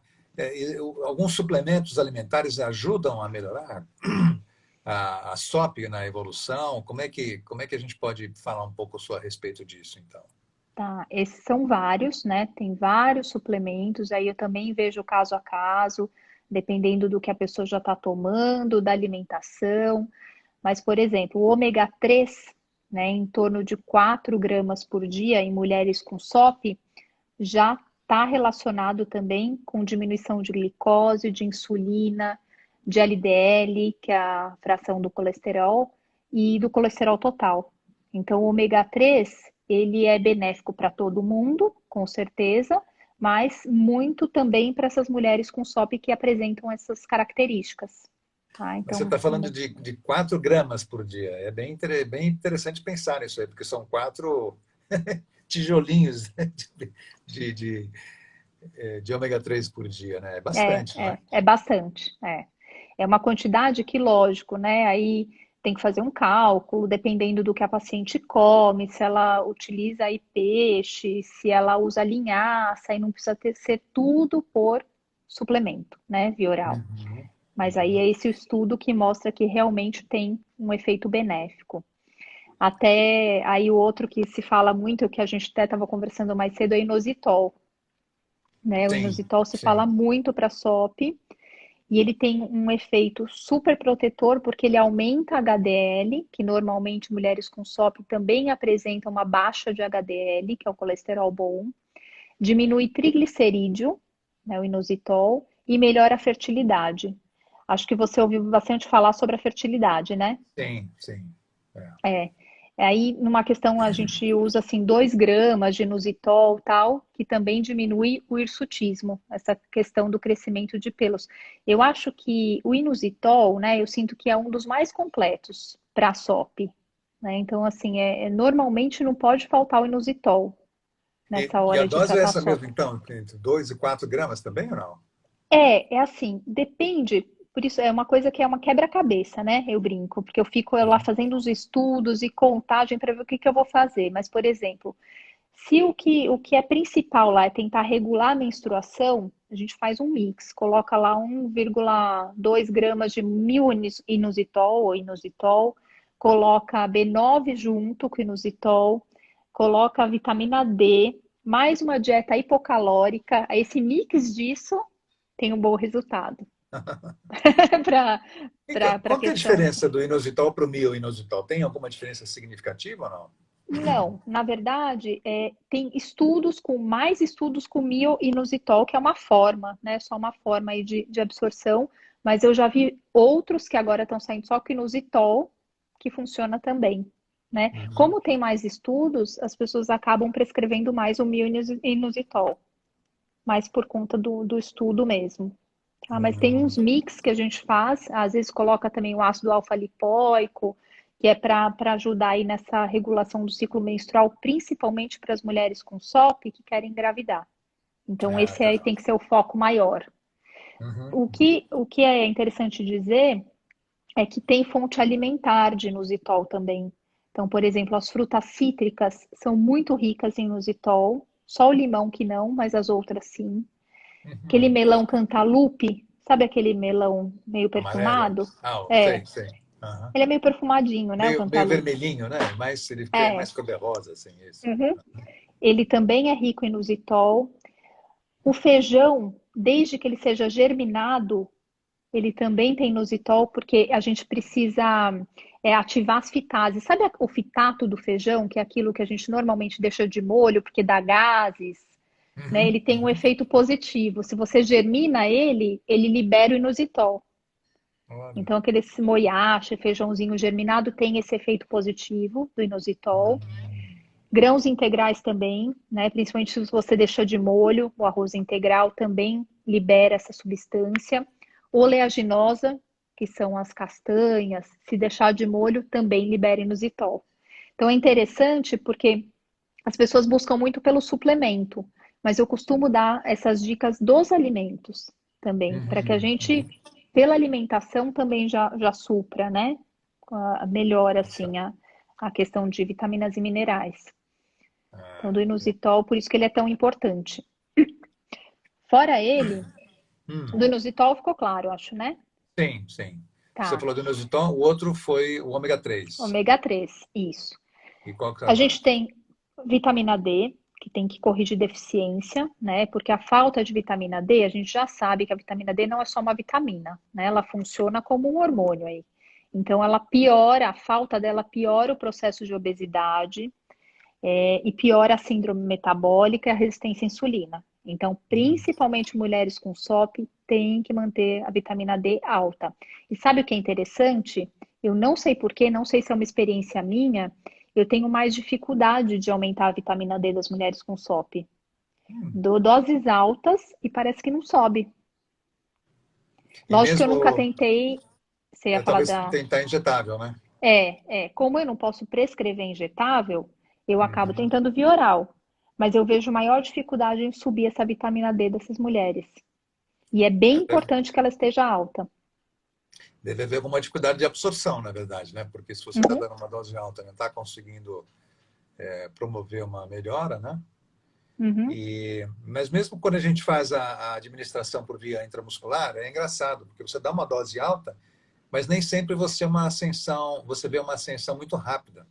Alguns suplementos alimentares ajudam a melhorar a SOP na evolução. Como é que a gente pode falar um pouco a respeito disso, então? Tá, esses são vários, né? Tem vários suplementos, aí eu também vejo caso a caso, dependendo do que a pessoa já está tomando, da alimentação. Mas, por exemplo, o ômega 3, né, em torno de 4 gramas por dia em mulheres com SOP, já está relacionado também com diminuição de glicose, de insulina, de LDL, que é a fração do colesterol, e do colesterol total. Então, o ômega 3, ele é benéfico para todo mundo, com certeza, mas muito também para essas mulheres com SOP que apresentam essas características. Tá? Mas você Então, está falando de 4 gramas por dia. É bem interessante pensar nisso aí, porque são 4 tijolinhos, né, de ômega 3 por dia, né? É bastante, não é? é bastante. É uma quantidade que, lógico, né? Aí tem que fazer um cálculo, dependendo do que a paciente come, se ela utiliza aí peixe, se ela usa linhaça, aí não precisa ser tudo por suplemento, né? Via oral. Uhum, Mas aí uhum. é esse o estudo que mostra que realmente tem um efeito benéfico. Até aí o outro que se fala muito, que a gente até estava conversando mais cedo, é inositol, né? O Sim, inositol se fala sim. muito para SOP e ele tem um efeito super protetor porque ele aumenta a HDL, que normalmente mulheres com SOP também apresentam uma baixa de HDL, que é o colesterol bom, diminui triglicerídeo, né, o inositol, e melhora a fertilidade. Acho que você ouviu bastante falar sobre a fertilidade, né? Sim, sim. É. É. Aí, numa questão, a gente usa assim 2 gramas de inositol, tal, que também diminui o hirsutismo, essa questão do crescimento de pelos. Eu acho que o inositol, né, eu sinto que é um dos mais completos para a SOP, né? Então, assim, normalmente não pode faltar o inositol nessa E a hora de dose é tratar a essa SOP. mesmo, então? Entre 2 e 4 gramas também ou não? É assim, depende. Por isso é uma coisa que é uma quebra-cabeça, né? Eu brinco, porque eu fico lá fazendo os estudos e contagem para ver o que que eu vou fazer. Mas, por exemplo, se o que é principal lá é tentar regular a menstruação, a gente faz um mix, coloca lá 1,2 gramas de inositol ou inositol, coloca B9 junto com inositol, coloca a vitamina D, mais uma dieta hipocalórica. Esse mix disso tem um bom resultado Então, para a qual que é a questão. diferença do inositol para o mioinositol? Tem alguma diferença significativa ou não? Não, na verdade, tem estudos com mais estudos com mioinositol, que é uma forma, né? Só uma forma aí de absorção, mas eu já vi outros que agora estão saindo só com inositol, que funciona também, né? Uhum. Como tem mais estudos, as pessoas acabam prescrevendo mais o mioinositol, mais por conta do estudo mesmo. Ah, mas tem Uhum. uns mix que a gente faz, às vezes coloca também o ácido alfa-lipoico, que é para ajudar aí nessa regulação do ciclo menstrual, principalmente para as mulheres com SOP que querem engravidar. Então, Ah, esse aí tá. tem que ser o foco maior. Uhum. O que é interessante dizer é que tem fonte alimentar de inositol também. Então, por exemplo, as frutas cítricas são muito ricas em inositol, só o limão que não, mas as outras sim. Aquele Uhum. melão cantaloupe, sabe aquele melão meio Amarelo? perfumado? Ah, É, sei, sei. Aham. ele é meio perfumadinho, né, o Meio cantaloupe? vermelhinho, né? Ele é É. mais cor-de-rosa, assim, isso. Uhum. Ele também é rico em inositol. O feijão, desde que ele seja germinado, ele também tem inositol, porque a gente precisa ativar as fitases. Sabe o fitato do feijão, que é aquilo que a gente normalmente deixa de molho, porque dá gases, né? Uhum. Ele tem um Uhum. efeito positivo. Se você germina ele, ele libera o inositol. Olha. Então, aquele moyashi, feijãozinho germinado, tem esse efeito positivo do inositol. Uhum. Grãos integrais também, né? Principalmente se você deixa de molho, o arroz integral também libera essa substância. Oleaginosa, que são as castanhas, se deixar de molho, também libera inositol. Então é interessante porque As pessoas buscam muito pelo suplemento, mas eu costumo dar essas dicas dos alimentos também, para que a Uhum, gente, uhum. pela alimentação, também já supra, né? Melhora, Isso. assim, a questão de vitaminas e minerais. Então, do É. inositol, por isso que ele é tão importante. Fora ele, do Hum, inositol ficou claro, eu acho, né? sim, sim. Você Tá. falou do inositol, o outro foi o ômega 3. Ômega 3, isso. E qual que é A o gente outro? tem vitamina D, que tem que corrigir deficiência, né? Porque a falta de vitamina D, a gente já sabe que a vitamina D não é só uma vitamina, né? Ela funciona como um hormônio aí. Então, ela piora, a falta dela piora o processo de obesidade, e piora a síndrome metabólica e a resistência à insulina. Então, Hum, principalmente mulheres com SOP têm que manter a vitamina D alta. E sabe o que é interessante? Eu não sei porquê, não sei se é uma experiência minha, eu tenho mais dificuldade de aumentar a vitamina D das mulheres com SOP. hum. Dou doses altas e parece que não sobe. E Lógico que eu nunca mesmo, tentei, você ia falar talvez da. tentar injetável, né? Como eu não posso prescrever injetável, eu acabo Uhum. tentando via oral. Mas eu vejo maior dificuldade em subir essa vitamina D dessas mulheres. E é bem É, importante que ela esteja alta. deve haver alguma dificuldade de absorção, na verdade, né? Porque se você está Uhum, dando uma dose alta e não está conseguindo promover uma melhora, né? uhum, Mas mesmo quando a gente faz a administração por via intramuscular, é engraçado, porque você dá uma dose alta, mas nem sempre você vê uma ascensão muito rápida.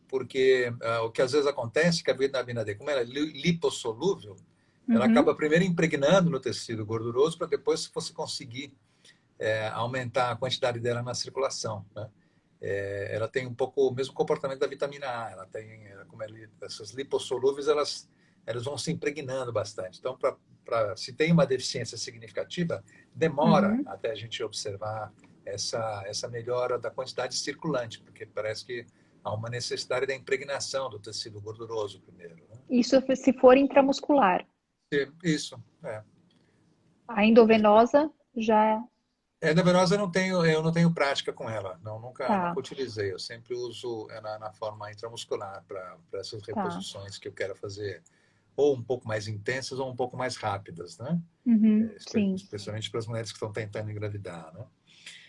Porque o que às vezes acontece é que a vitamina D, como ela é lipossolúvel, ela uhum, acaba primeiro impregnando no tecido gorduroso para depois você conseguir aumentar a quantidade dela na circulação, né? Ela tem um pouco o mesmo comportamento da vitamina A. Ela tem, essas lipossolúveis, elas vão se impregnando bastante. Então, se tem uma deficiência significativa, demora uhum. até a gente observar essa melhora da quantidade circulante, porque parece que há uma necessidade da impregnação do tecido gorduroso primeiro, né? Isso se for intramuscular. Isso, é. A endovenosa já Da venosa eu não tenho prática com ela, não, tá, nunca utilizei. Eu sempre uso na forma intramuscular para essas tá. reposições que eu quero fazer, ou um pouco mais intensas ou um pouco mais rápidas, né? Uhum, sim, Especialmente para as mulheres que estão tentando engravidar, né?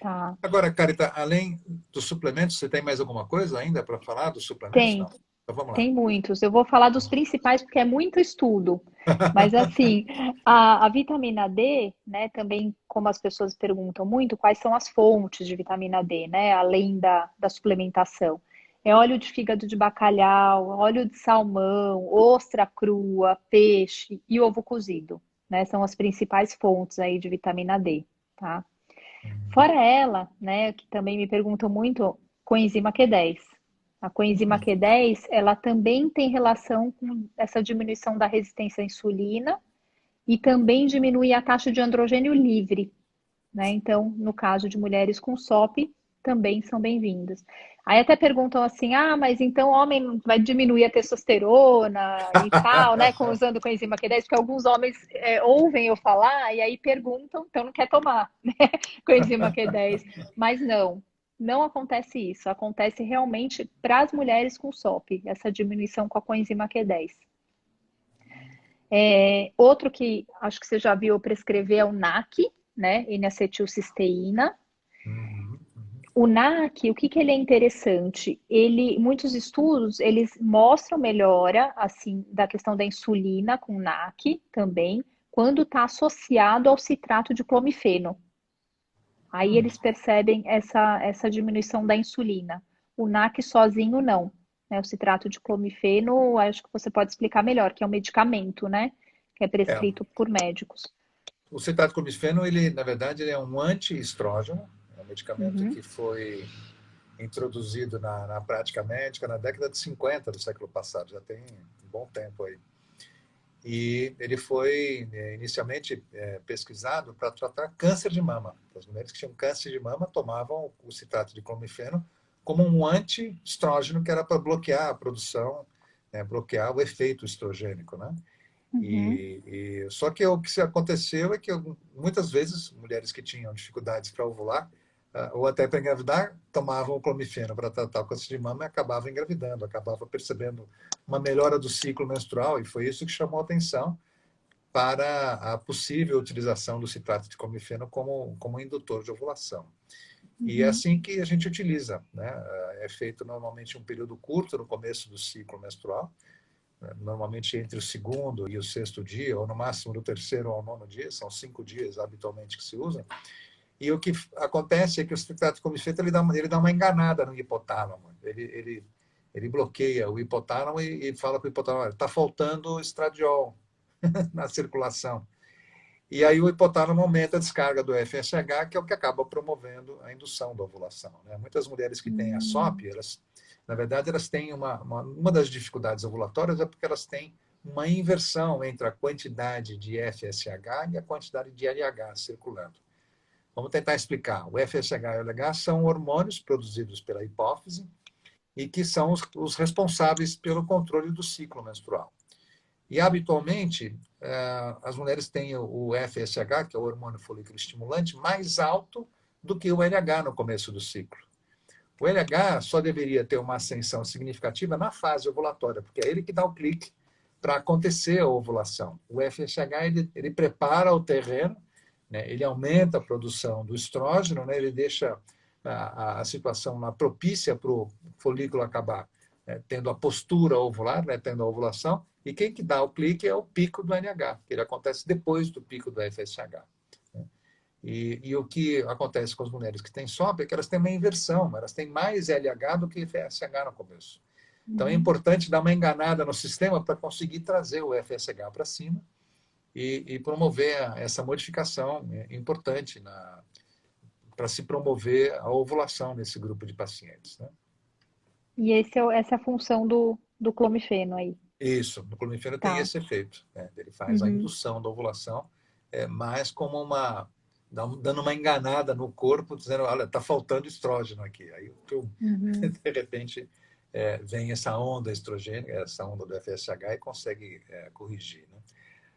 tá. Agora, Carita, além dos suplementos, você tem mais alguma coisa ainda para falar dos suplementos? Tem, Não. Então vamos lá. tem muitos. Eu vou falar dos principais porque é muito estudo. Mas assim, a vitamina D, né, também como as pessoas perguntam muito, quais são as fontes de vitamina D, né, além da suplementação? É óleo de fígado de bacalhau, óleo de salmão, ostra crua, peixe e ovo cozido, né? São as principais fontes aí de vitamina D, tá? Uhum. Fora ela, né, que também me perguntam muito, coenzima Q10. A coenzima Hum, Q10, ela também tem relação com essa diminuição da resistência à insulina e também diminui a taxa de androgênio livre, né? Então, no caso de mulheres com SOP, também são bem-vindas. Aí até perguntam assim: ah, mas então o homem vai diminuir a testosterona e tal, né? Usando coenzima Q10, porque alguns homens ouvem eu falar e aí perguntam, então não quer tomar, né? Coenzima Q10. Mas não, não acontece isso. Acontece realmente para as mulheres com SOP, essa diminuição com a coenzima Q10. Outro que acho que você já viu eu prescrever é o NAC, né? N-acetilcisteína. uhum, uhum. O NAC, o que ele é interessante? Muitos estudos, eles mostram melhora, assim, da questão da insulina com NAC também, quando está associado ao citrato de clomifeno. Aí Hum. eles percebem essa diminuição da insulina. O NAC sozinho, não. Né? O citrato de clomifeno, acho que você pode explicar melhor, que é um medicamento, né? Que é É, prescrito por médicos. o citatocomisfeno, ele, na verdade, ele é um anti-estrógeno, é um medicamento Uhum, que foi introduzido na prática médica na década de 50 do século passado, já tem um bom tempo aí. E ele foi inicialmente pesquisado para tratar câncer de mama. As mulheres que tinham câncer de mama tomavam o citrato de clomifeno como um anti-estrógeno que era para bloquear a produção, né, bloquear o efeito estrogênico, né? uhum, Só que o que aconteceu é que muitas vezes mulheres que tinham dificuldades para ovular ou até para engravidar, tomavam o clomifeno para tratar o câncer de mama e acabavam engravidando, acabava percebendo uma melhora do ciclo menstrual, e foi isso que chamou a atenção para a possível utilização do citrato de clomifeno como indutor de ovulação. E é Uhum. assim que a gente utiliza, né? É feito normalmente um período curto no começo do ciclo menstrual, né? Normalmente entre o segundo e o sexto dia, ou no máximo do terceiro ao nono dia, são 5 dias habitualmente que se usa. E o que acontece é que o citrato de clomifeno ele dá uma enganada no hipotálamo. Ele bloqueia o hipotálamo e fala para o hipotálamo: está faltando estradiol na circulação. E aí o hipotálamo aumenta a descarga do FSH, que é o que acaba promovendo a indução da ovulação, né? Muitas mulheres que têm a SOP, na verdade, elas têm uma das dificuldades ovulatórias é porque elas têm uma inversão entre a quantidade de FSH e a quantidade de LH circulando. Vamos tentar explicar. O FSH e o LH são hormônios produzidos pela hipófise e que são os responsáveis pelo controle do ciclo menstrual. E, habitualmente, as mulheres têm o FSH, que é o hormônio folículo estimulante, mais alto do que o LH no começo do ciclo. O LH só deveria ter uma ascensão significativa na fase ovulatória, porque é ele que dá o clique para acontecer a ovulação. O FSH, ele prepara o terreno, né? Ele aumenta a produção do estrógeno, né? Ele deixa a situação lá propícia para o folículo acabar tendo a postura ovular, né? Tendo a ovulação, e quem que dá o clique é o pico do NH, que ele acontece depois do pico do FSH. E o que acontece com as mulheres que têm SOP é que elas têm uma inversão, elas têm mais LH do que FSH no começo. Então é importante dar uma enganada no sistema para conseguir trazer o FSH para cima e promover essa modificação importante para se promover a ovulação nesse grupo de pacientes, né? E essa é a função do clomifeno aí. Isso, o clomifeno tem Tá. esse efeito, né? Ele faz a Uhum. indução da ovulação, mais como dando uma enganada no corpo, dizendo, olha, está faltando estrógeno aqui. Aí, Uhum. de repente, vem essa onda estrogênica, essa onda do FSH e consegue corrigir, né?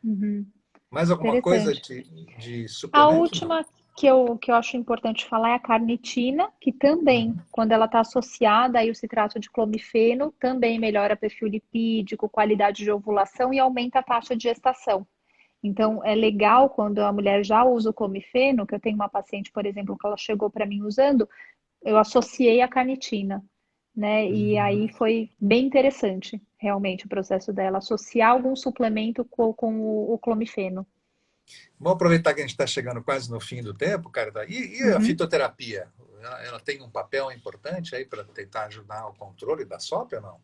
Uhum. Mais alguma coisa Interessante. de A suplemento? Não. última que eu acho importante falar é a carnitina, que também, Uhum. quando ela está associada aí o citrato de clomifeno, também melhora perfil lipídico, qualidade de ovulação e aumenta a taxa de gestação. Então, é legal quando a mulher já usa o clomifeno, que eu tenho uma paciente, por exemplo, que ela chegou para mim usando, eu associei a carnitina, né? E aí Uhum. foi bem interessante, realmente, o processo dela, associar algum suplemento com o clomifeno. Vamos aproveitar que a gente está chegando quase no fim do tempo, cara. E a Uhum. fitoterapia? Ela tem um papel importante aí para tentar ajudar o controle da SOP ou não?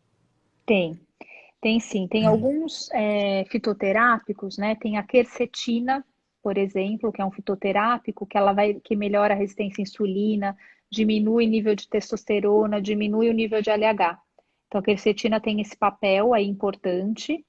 Tem, tem sim. Tem alguns fitoterápicos, né? Tem a quercetina, por exemplo, que é um fitoterápico que melhora a resistência à insulina, diminui o nível de testosterona, diminui o nível de LH. Então, a quercetina tem esse papel aí importante.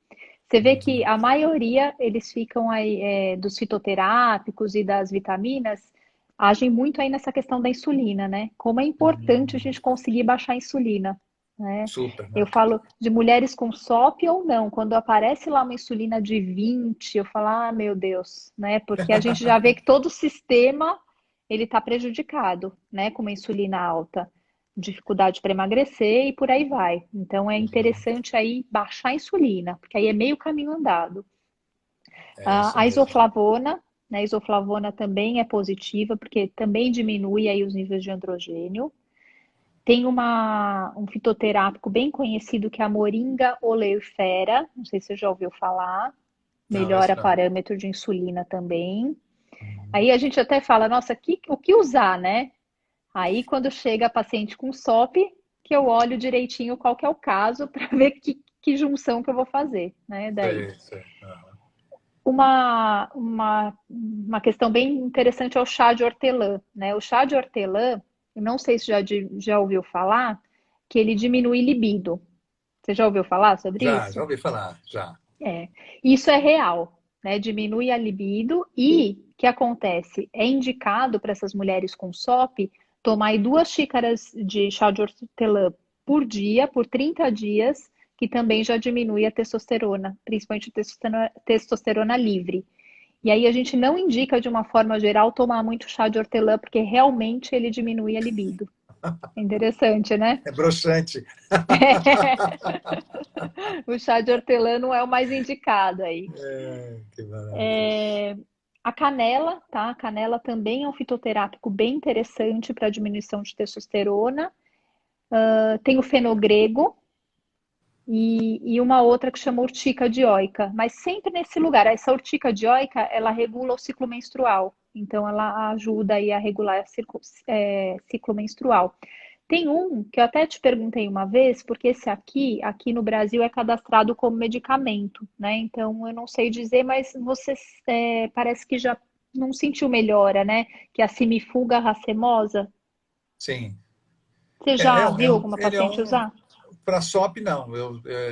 Você vê que Uhum. a maioria, eles ficam aí, dos fitoterápicos e das vitaminas, agem muito aí nessa questão da insulina, né? Como é importante a Uhum. gente conseguir baixar a insulina, né? Super, Eu né? falo de mulheres com SOP ou não. Quando aparece lá uma insulina de 20, eu falo, ah, meu Deus, né? Porque a gente já vê que todo o sistema ele está prejudicado, né? Com uma insulina alta, dificuldade para emagrecer e por aí vai. Então é Uhum. interessante aí baixar a insulina, porque aí é meio caminho andado. É isso A mesmo. isoflavona, né? A isoflavona também é positiva, porque também diminui aí os níveis de androgênio. Tem um fitoterápico bem conhecido que é a Moringa oleifera, não sei se você já ouviu falar, Não, esse melhora não. parâmetro de insulina também. Uhum. Aí a gente até fala, nossa, o que usar, né? Aí quando chega a paciente com SOP, que eu olho direitinho qual que é o caso para ver que junção que eu vou fazer, né? Daí. Sei, sei. Aham. Uma questão bem interessante é o chá de hortelã, né? O chá de hortelã, eu não sei se já ouviu falar, que ele diminui libido. Você já ouviu falar sobre Já isso? ouvi falar, já. É. Isso é real, né? Diminui a libido e o que acontece? É indicado para essas mulheres com SOP tomar aí 2 xícaras de chá de hortelã por dia, por 30 dias, que também já diminui a testosterona, principalmente a testosterona livre. E aí a gente não indica, de uma forma geral, tomar muito chá de hortelã, porque realmente ele diminui a libido. É interessante, né? É broxante. O chá de hortelã não é o mais indicado aí. É, que maravilha. A canela, tá? A canela também é um fitoterápico bem interessante para diminuição de testosterona. Tem o fenogrego e uma outra que chama urtica dioica, mas sempre nesse lugar. Essa urtica dioica, ela regula o ciclo menstrual, então ela ajuda aí a regular o ciclo menstrual. Tem um que eu até te perguntei uma vez, porque esse aqui no Brasil é cadastrado como medicamento, né? Então eu não sei dizer, mas você parece que já não sentiu melhora, né? Que é a semifuga racemosa. Sim. Você É, já viu alguma ele é paciente um. usar? Para SOP, não.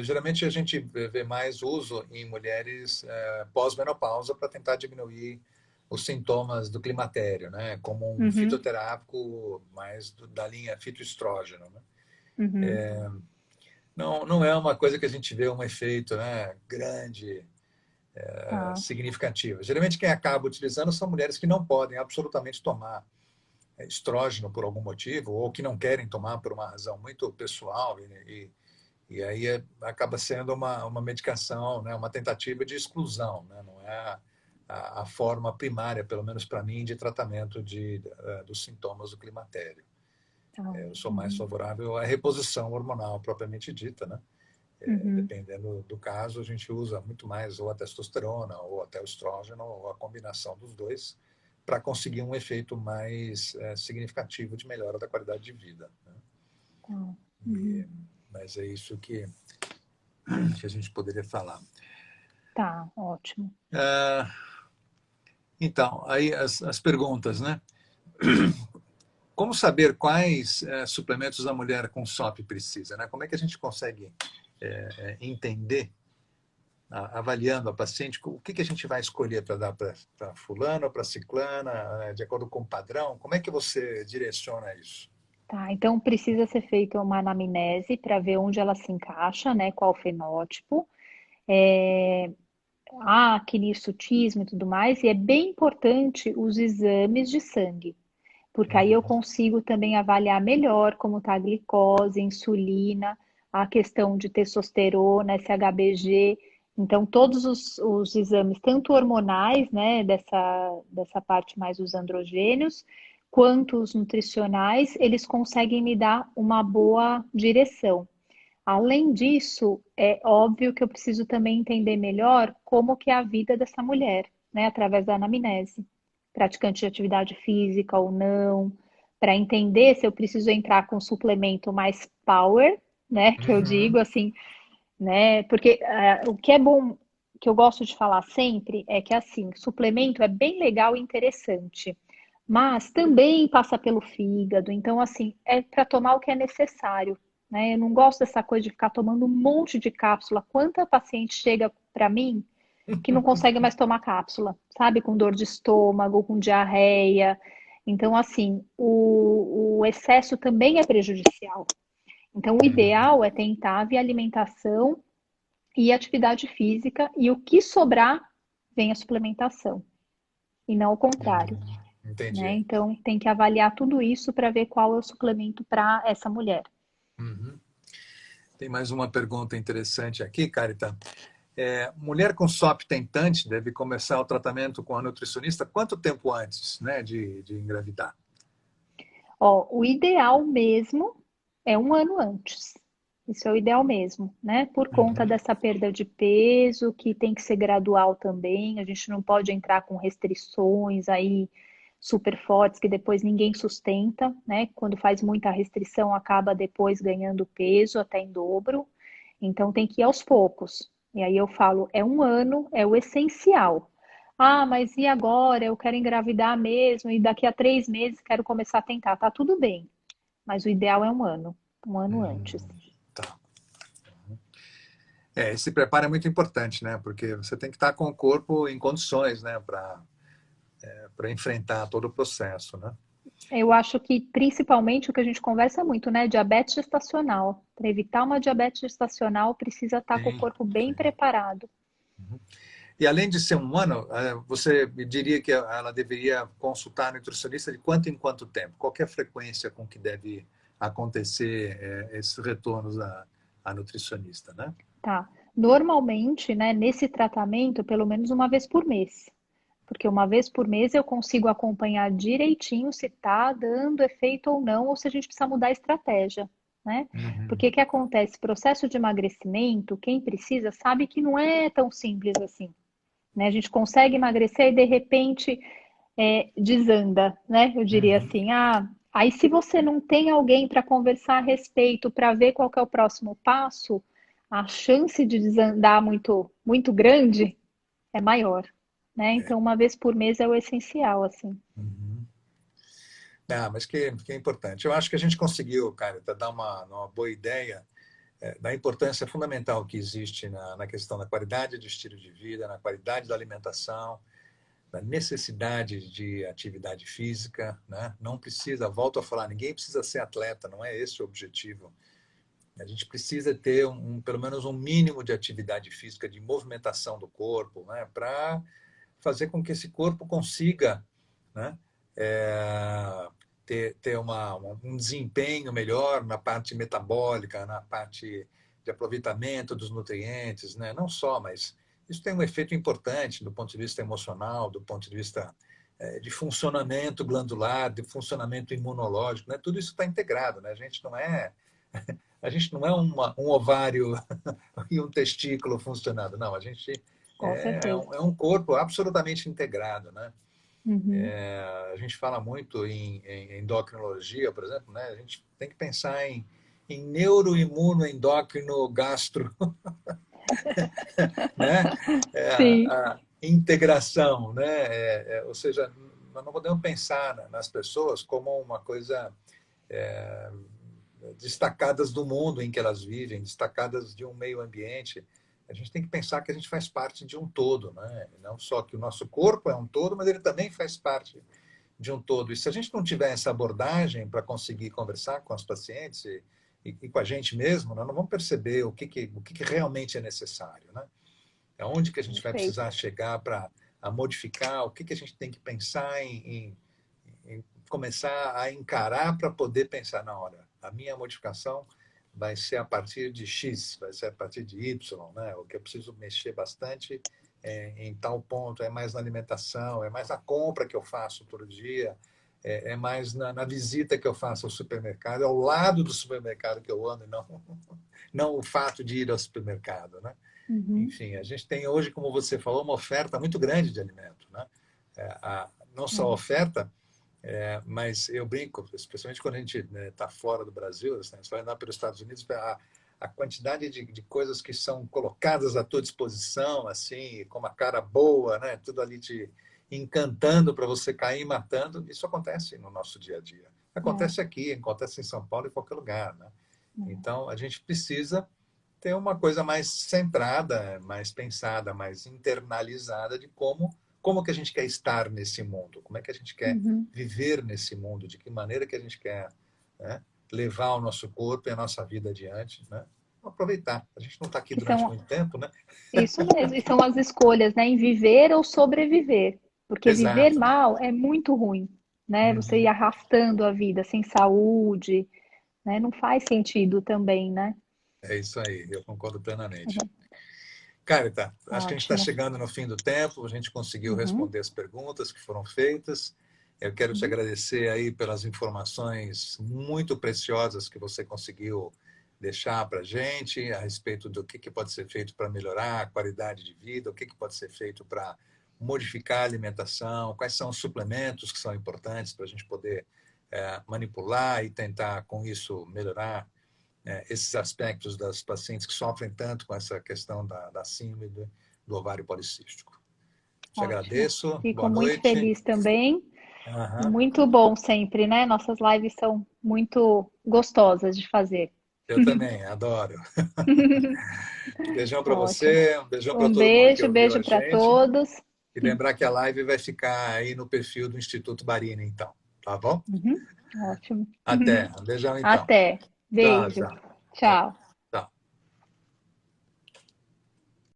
Geralmente a gente vê mais uso em mulheres pós-menopausa para tentar diminuir os sintomas do climatério, né? Como um Uhum, fitoterápico mais da linha fitoestrógeno, né? uhum, Não, não é uma coisa que a gente vê um efeito, né, grande, tá. significativo. Geralmente quem acaba utilizando são mulheres que não podem absolutamente tomar estrógeno por algum motivo ou que não querem tomar por uma razão muito pessoal e aí acaba sendo uma medicação, né, uma tentativa de exclusão, né, não é a forma primária, pelo menos para mim, de tratamento dos sintomas do climatério. Tá. Eu sou mais Uhum, favorável à reposição hormonal propriamente dita, né? uhum, Dependendo do caso, a gente usa muito mais ou a testosterona ou até o estrógeno ou a combinação dos dois para conseguir um efeito mais significativo de melhora da qualidade de vida, né? tá. Uhum, Mas é isso que a gente poderia falar. tá, ótimo. Então, aí as perguntas, né? Como saber quais suplementos a mulher com SOP precisa, né? Como é que a gente consegue entender, avaliando a paciente, o que a gente vai escolher para dar para fulano ou para ciclana, né? De acordo com o padrão? Como é que você direciona isso? Tá, então precisa ser feita uma anamnese para ver onde ela se encaixa, né? Qual fenótipo. Aquele hirsutismo e tudo mais, e é bem importante os exames de sangue, porque aí eu Uhum. consigo também avaliar melhor como está a glicose, insulina, a questão de testosterona, SHBG. Então, todos os exames, tanto hormonais, né, dessa parte mais dos androgênios, quanto os nutricionais, eles conseguem me dar uma boa direção. Além disso, é óbvio que eu preciso também entender melhor como que é a vida dessa mulher, né, através da anamnese, praticante de atividade física ou não, para entender se eu preciso entrar com suplemento mais power, né, que eu digo Uhum. assim, né, porque o que é bom, que eu gosto de falar sempre, é que assim, suplemento é bem legal e interessante, mas também passa pelo fígado, então assim, é para tomar o que é necessário, né? Eu não gosto dessa coisa de ficar tomando um monte de cápsula. Quanta paciente chega para mim que não consegue mais tomar cápsula, sabe? Com dor de estômago, com diarreia. Então, assim, o excesso também é prejudicial. Então, o Uhum. ideal é tentar via alimentação e atividade física, e o que sobrar vem a suplementação, e não o contrário, né? Entendi. Então, tem que avaliar tudo isso para ver qual é o suplemento para essa mulher. Uhum. Tem mais uma pergunta interessante aqui, Carita. Mulher com SOP tentante deve começar o tratamento com a nutricionista quanto tempo antes, né, de engravidar? Ó, o ideal mesmo é um ano antes. Isso é o ideal mesmo, né? Por conta Uhum. dessa perda de peso, que tem que ser gradual também. A gente não pode entrar com restrições aí super fortes que depois ninguém sustenta, né? Quando faz muita restrição, acaba depois ganhando peso até em dobro. Então tem que ir aos poucos. E aí eu falo, é um ano, é o essencial. Ah, mas e agora? Eu quero engravidar mesmo e daqui a 3 meses quero começar a tentar. Tá tudo bem, mas o ideal é um ano antes. Tá. Esse preparo é muito importante, né? Porque você tem que estar com o corpo em condições, né, para enfrentar todo o processo, né? Eu acho que principalmente o que a gente conversa muito, né? Diabetes gestacional. Para evitar uma diabetes gestacional, precisa estar com o Sim, corpo bem sim. preparado. E além de ser um ano, você diria que ela deveria consultar a nutricionista de quanto em quanto tempo? Qual que é a frequência com que deve acontecer esses retornos à nutricionista, né? Tá. Normalmente, né, nesse tratamento, pelo menos uma vez por mês. Porque uma vez por mês eu consigo acompanhar direitinho se está dando efeito ou não, ou se a gente precisa mudar a estratégia, né? Uhum. Porque o que acontece? Processo de emagrecimento, quem precisa sabe que não é tão simples assim, né? A gente consegue emagrecer e de repente desanda, né? Eu diria Uhum. assim, aí se você não tem alguém para conversar a respeito, para ver qual que é o próximo passo, a chance de desandar muito, muito grande é maior, né? Então, uma vez por mês é o essencial, assim. Uhum. Mas que é importante. Eu acho que a gente conseguiu, cara, dar uma boa ideia da importância fundamental que existe na questão da qualidade do estilo de vida, na qualidade da alimentação, da necessidade de atividade física, né? Não precisa, volto a falar, ninguém precisa ser atleta, não é esse o objetivo. A gente precisa ter pelo menos um mínimo de atividade física, de movimentação do corpo, né? Para fazer com que esse corpo consiga, né? Ter um desempenho melhor na parte metabólica, na parte de aproveitamento dos nutrientes, né? Não só, mas isso tem um efeito importante do ponto de vista emocional, do ponto de vista de funcionamento glandular, de funcionamento imunológico, né? Tudo isso está integrado, né? A gente não é um ovário e um testículo funcionando, não. A gente Com certeza. é um corpo absolutamente integrado, né? Uhum. A gente fala muito em endocrinologia, por exemplo, né? A gente tem que pensar em neuroimunoendócrino gastro, né? Sim, A integração, né? Ou seja, nós não podemos pensar nas pessoas como uma coisa destacadas do mundo em que elas vivem, destacadas de um meio ambiente. A gente tem que pensar que a gente faz parte de um todo, né? Não só que o nosso corpo é um todo, mas ele também faz parte de um todo. E se a gente não tiver essa abordagem para conseguir conversar com os pacientes e com a gente mesmo, nós não vamos perceber o que realmente é necessário, né? Aonde que a gente vai perfeito. precisar chegar para modificar, o que a gente tem que pensar em começar a encarar para poder pensar, na hora, a minha modificação vai ser a partir de X, vai ser a partir de Y, né? O que eu preciso mexer bastante em tal ponto, é mais na alimentação, é mais na compra que eu faço todo dia, é mais na visita que eu faço ao supermercado, é ao lado do supermercado que eu ando, e não o fato de ir ao supermercado, né? Uhum. Enfim, a gente tem hoje, como você falou, uma oferta muito grande de alimento, né? Não só a É. oferta, mas eu brinco, especialmente quando a gente está fora do Brasil, né, você vai andar pelos Estados Unidos, a quantidade de coisas que são colocadas à tua disposição, assim, com uma cara boa, né, tudo ali te encantando para você cair matando, isso acontece no nosso dia a dia. É. Acontece aqui, acontece em São Paulo, em qualquer lugar, né? É. Então, a gente precisa ter uma coisa mais centrada, mais pensada, mais internalizada de como que a gente quer estar nesse mundo, como é que a gente quer Uhum. viver nesse mundo, de que maneira que a gente quer, né, levar o nosso corpo e a nossa vida adiante, né? Aproveitar. A gente não está aqui Que durante são muito tempo, né? isso mesmo, e são as escolhas, né? Em viver ou sobreviver. Porque viver Exato. mal é muito ruim, né? Você ir Uhum. arrastando a vida sem saúde, né? Não faz sentido também, né? É isso aí, eu concordo plenamente. Carita, acho que a gente está Ótimo. chegando no fim do tempo, a gente conseguiu Uhum. responder as perguntas que foram feitas. Eu quero te Uhum. agradecer aí pelas informações muito preciosas que você conseguiu deixar para a gente a respeito do que pode ser feito para melhorar a qualidade de vida, o que pode ser feito para modificar a alimentação, quais são os suplementos que são importantes para a gente poder manipular e tentar, com isso, melhorar esses aspectos das pacientes que sofrem tanto com essa questão da síndrome do ovário policístico. Te Ótimo. agradeço, Fico boa muito noite. feliz também. E Aham. muito bom sempre, né? Nossas lives são muito gostosas de fazer. Eu também, adoro. Beijão para Ótimo. você, um beijão para Um todo mundo que beijo, ouviu beijo a para gente. todos. E lembrar que a live vai ficar aí no perfil do Instituto Barini, então. Tá bom? Uhum. Ótimo. Até. Um beijão, então. Até. Tchau, Beijo. tchau. Tchau. Tchau.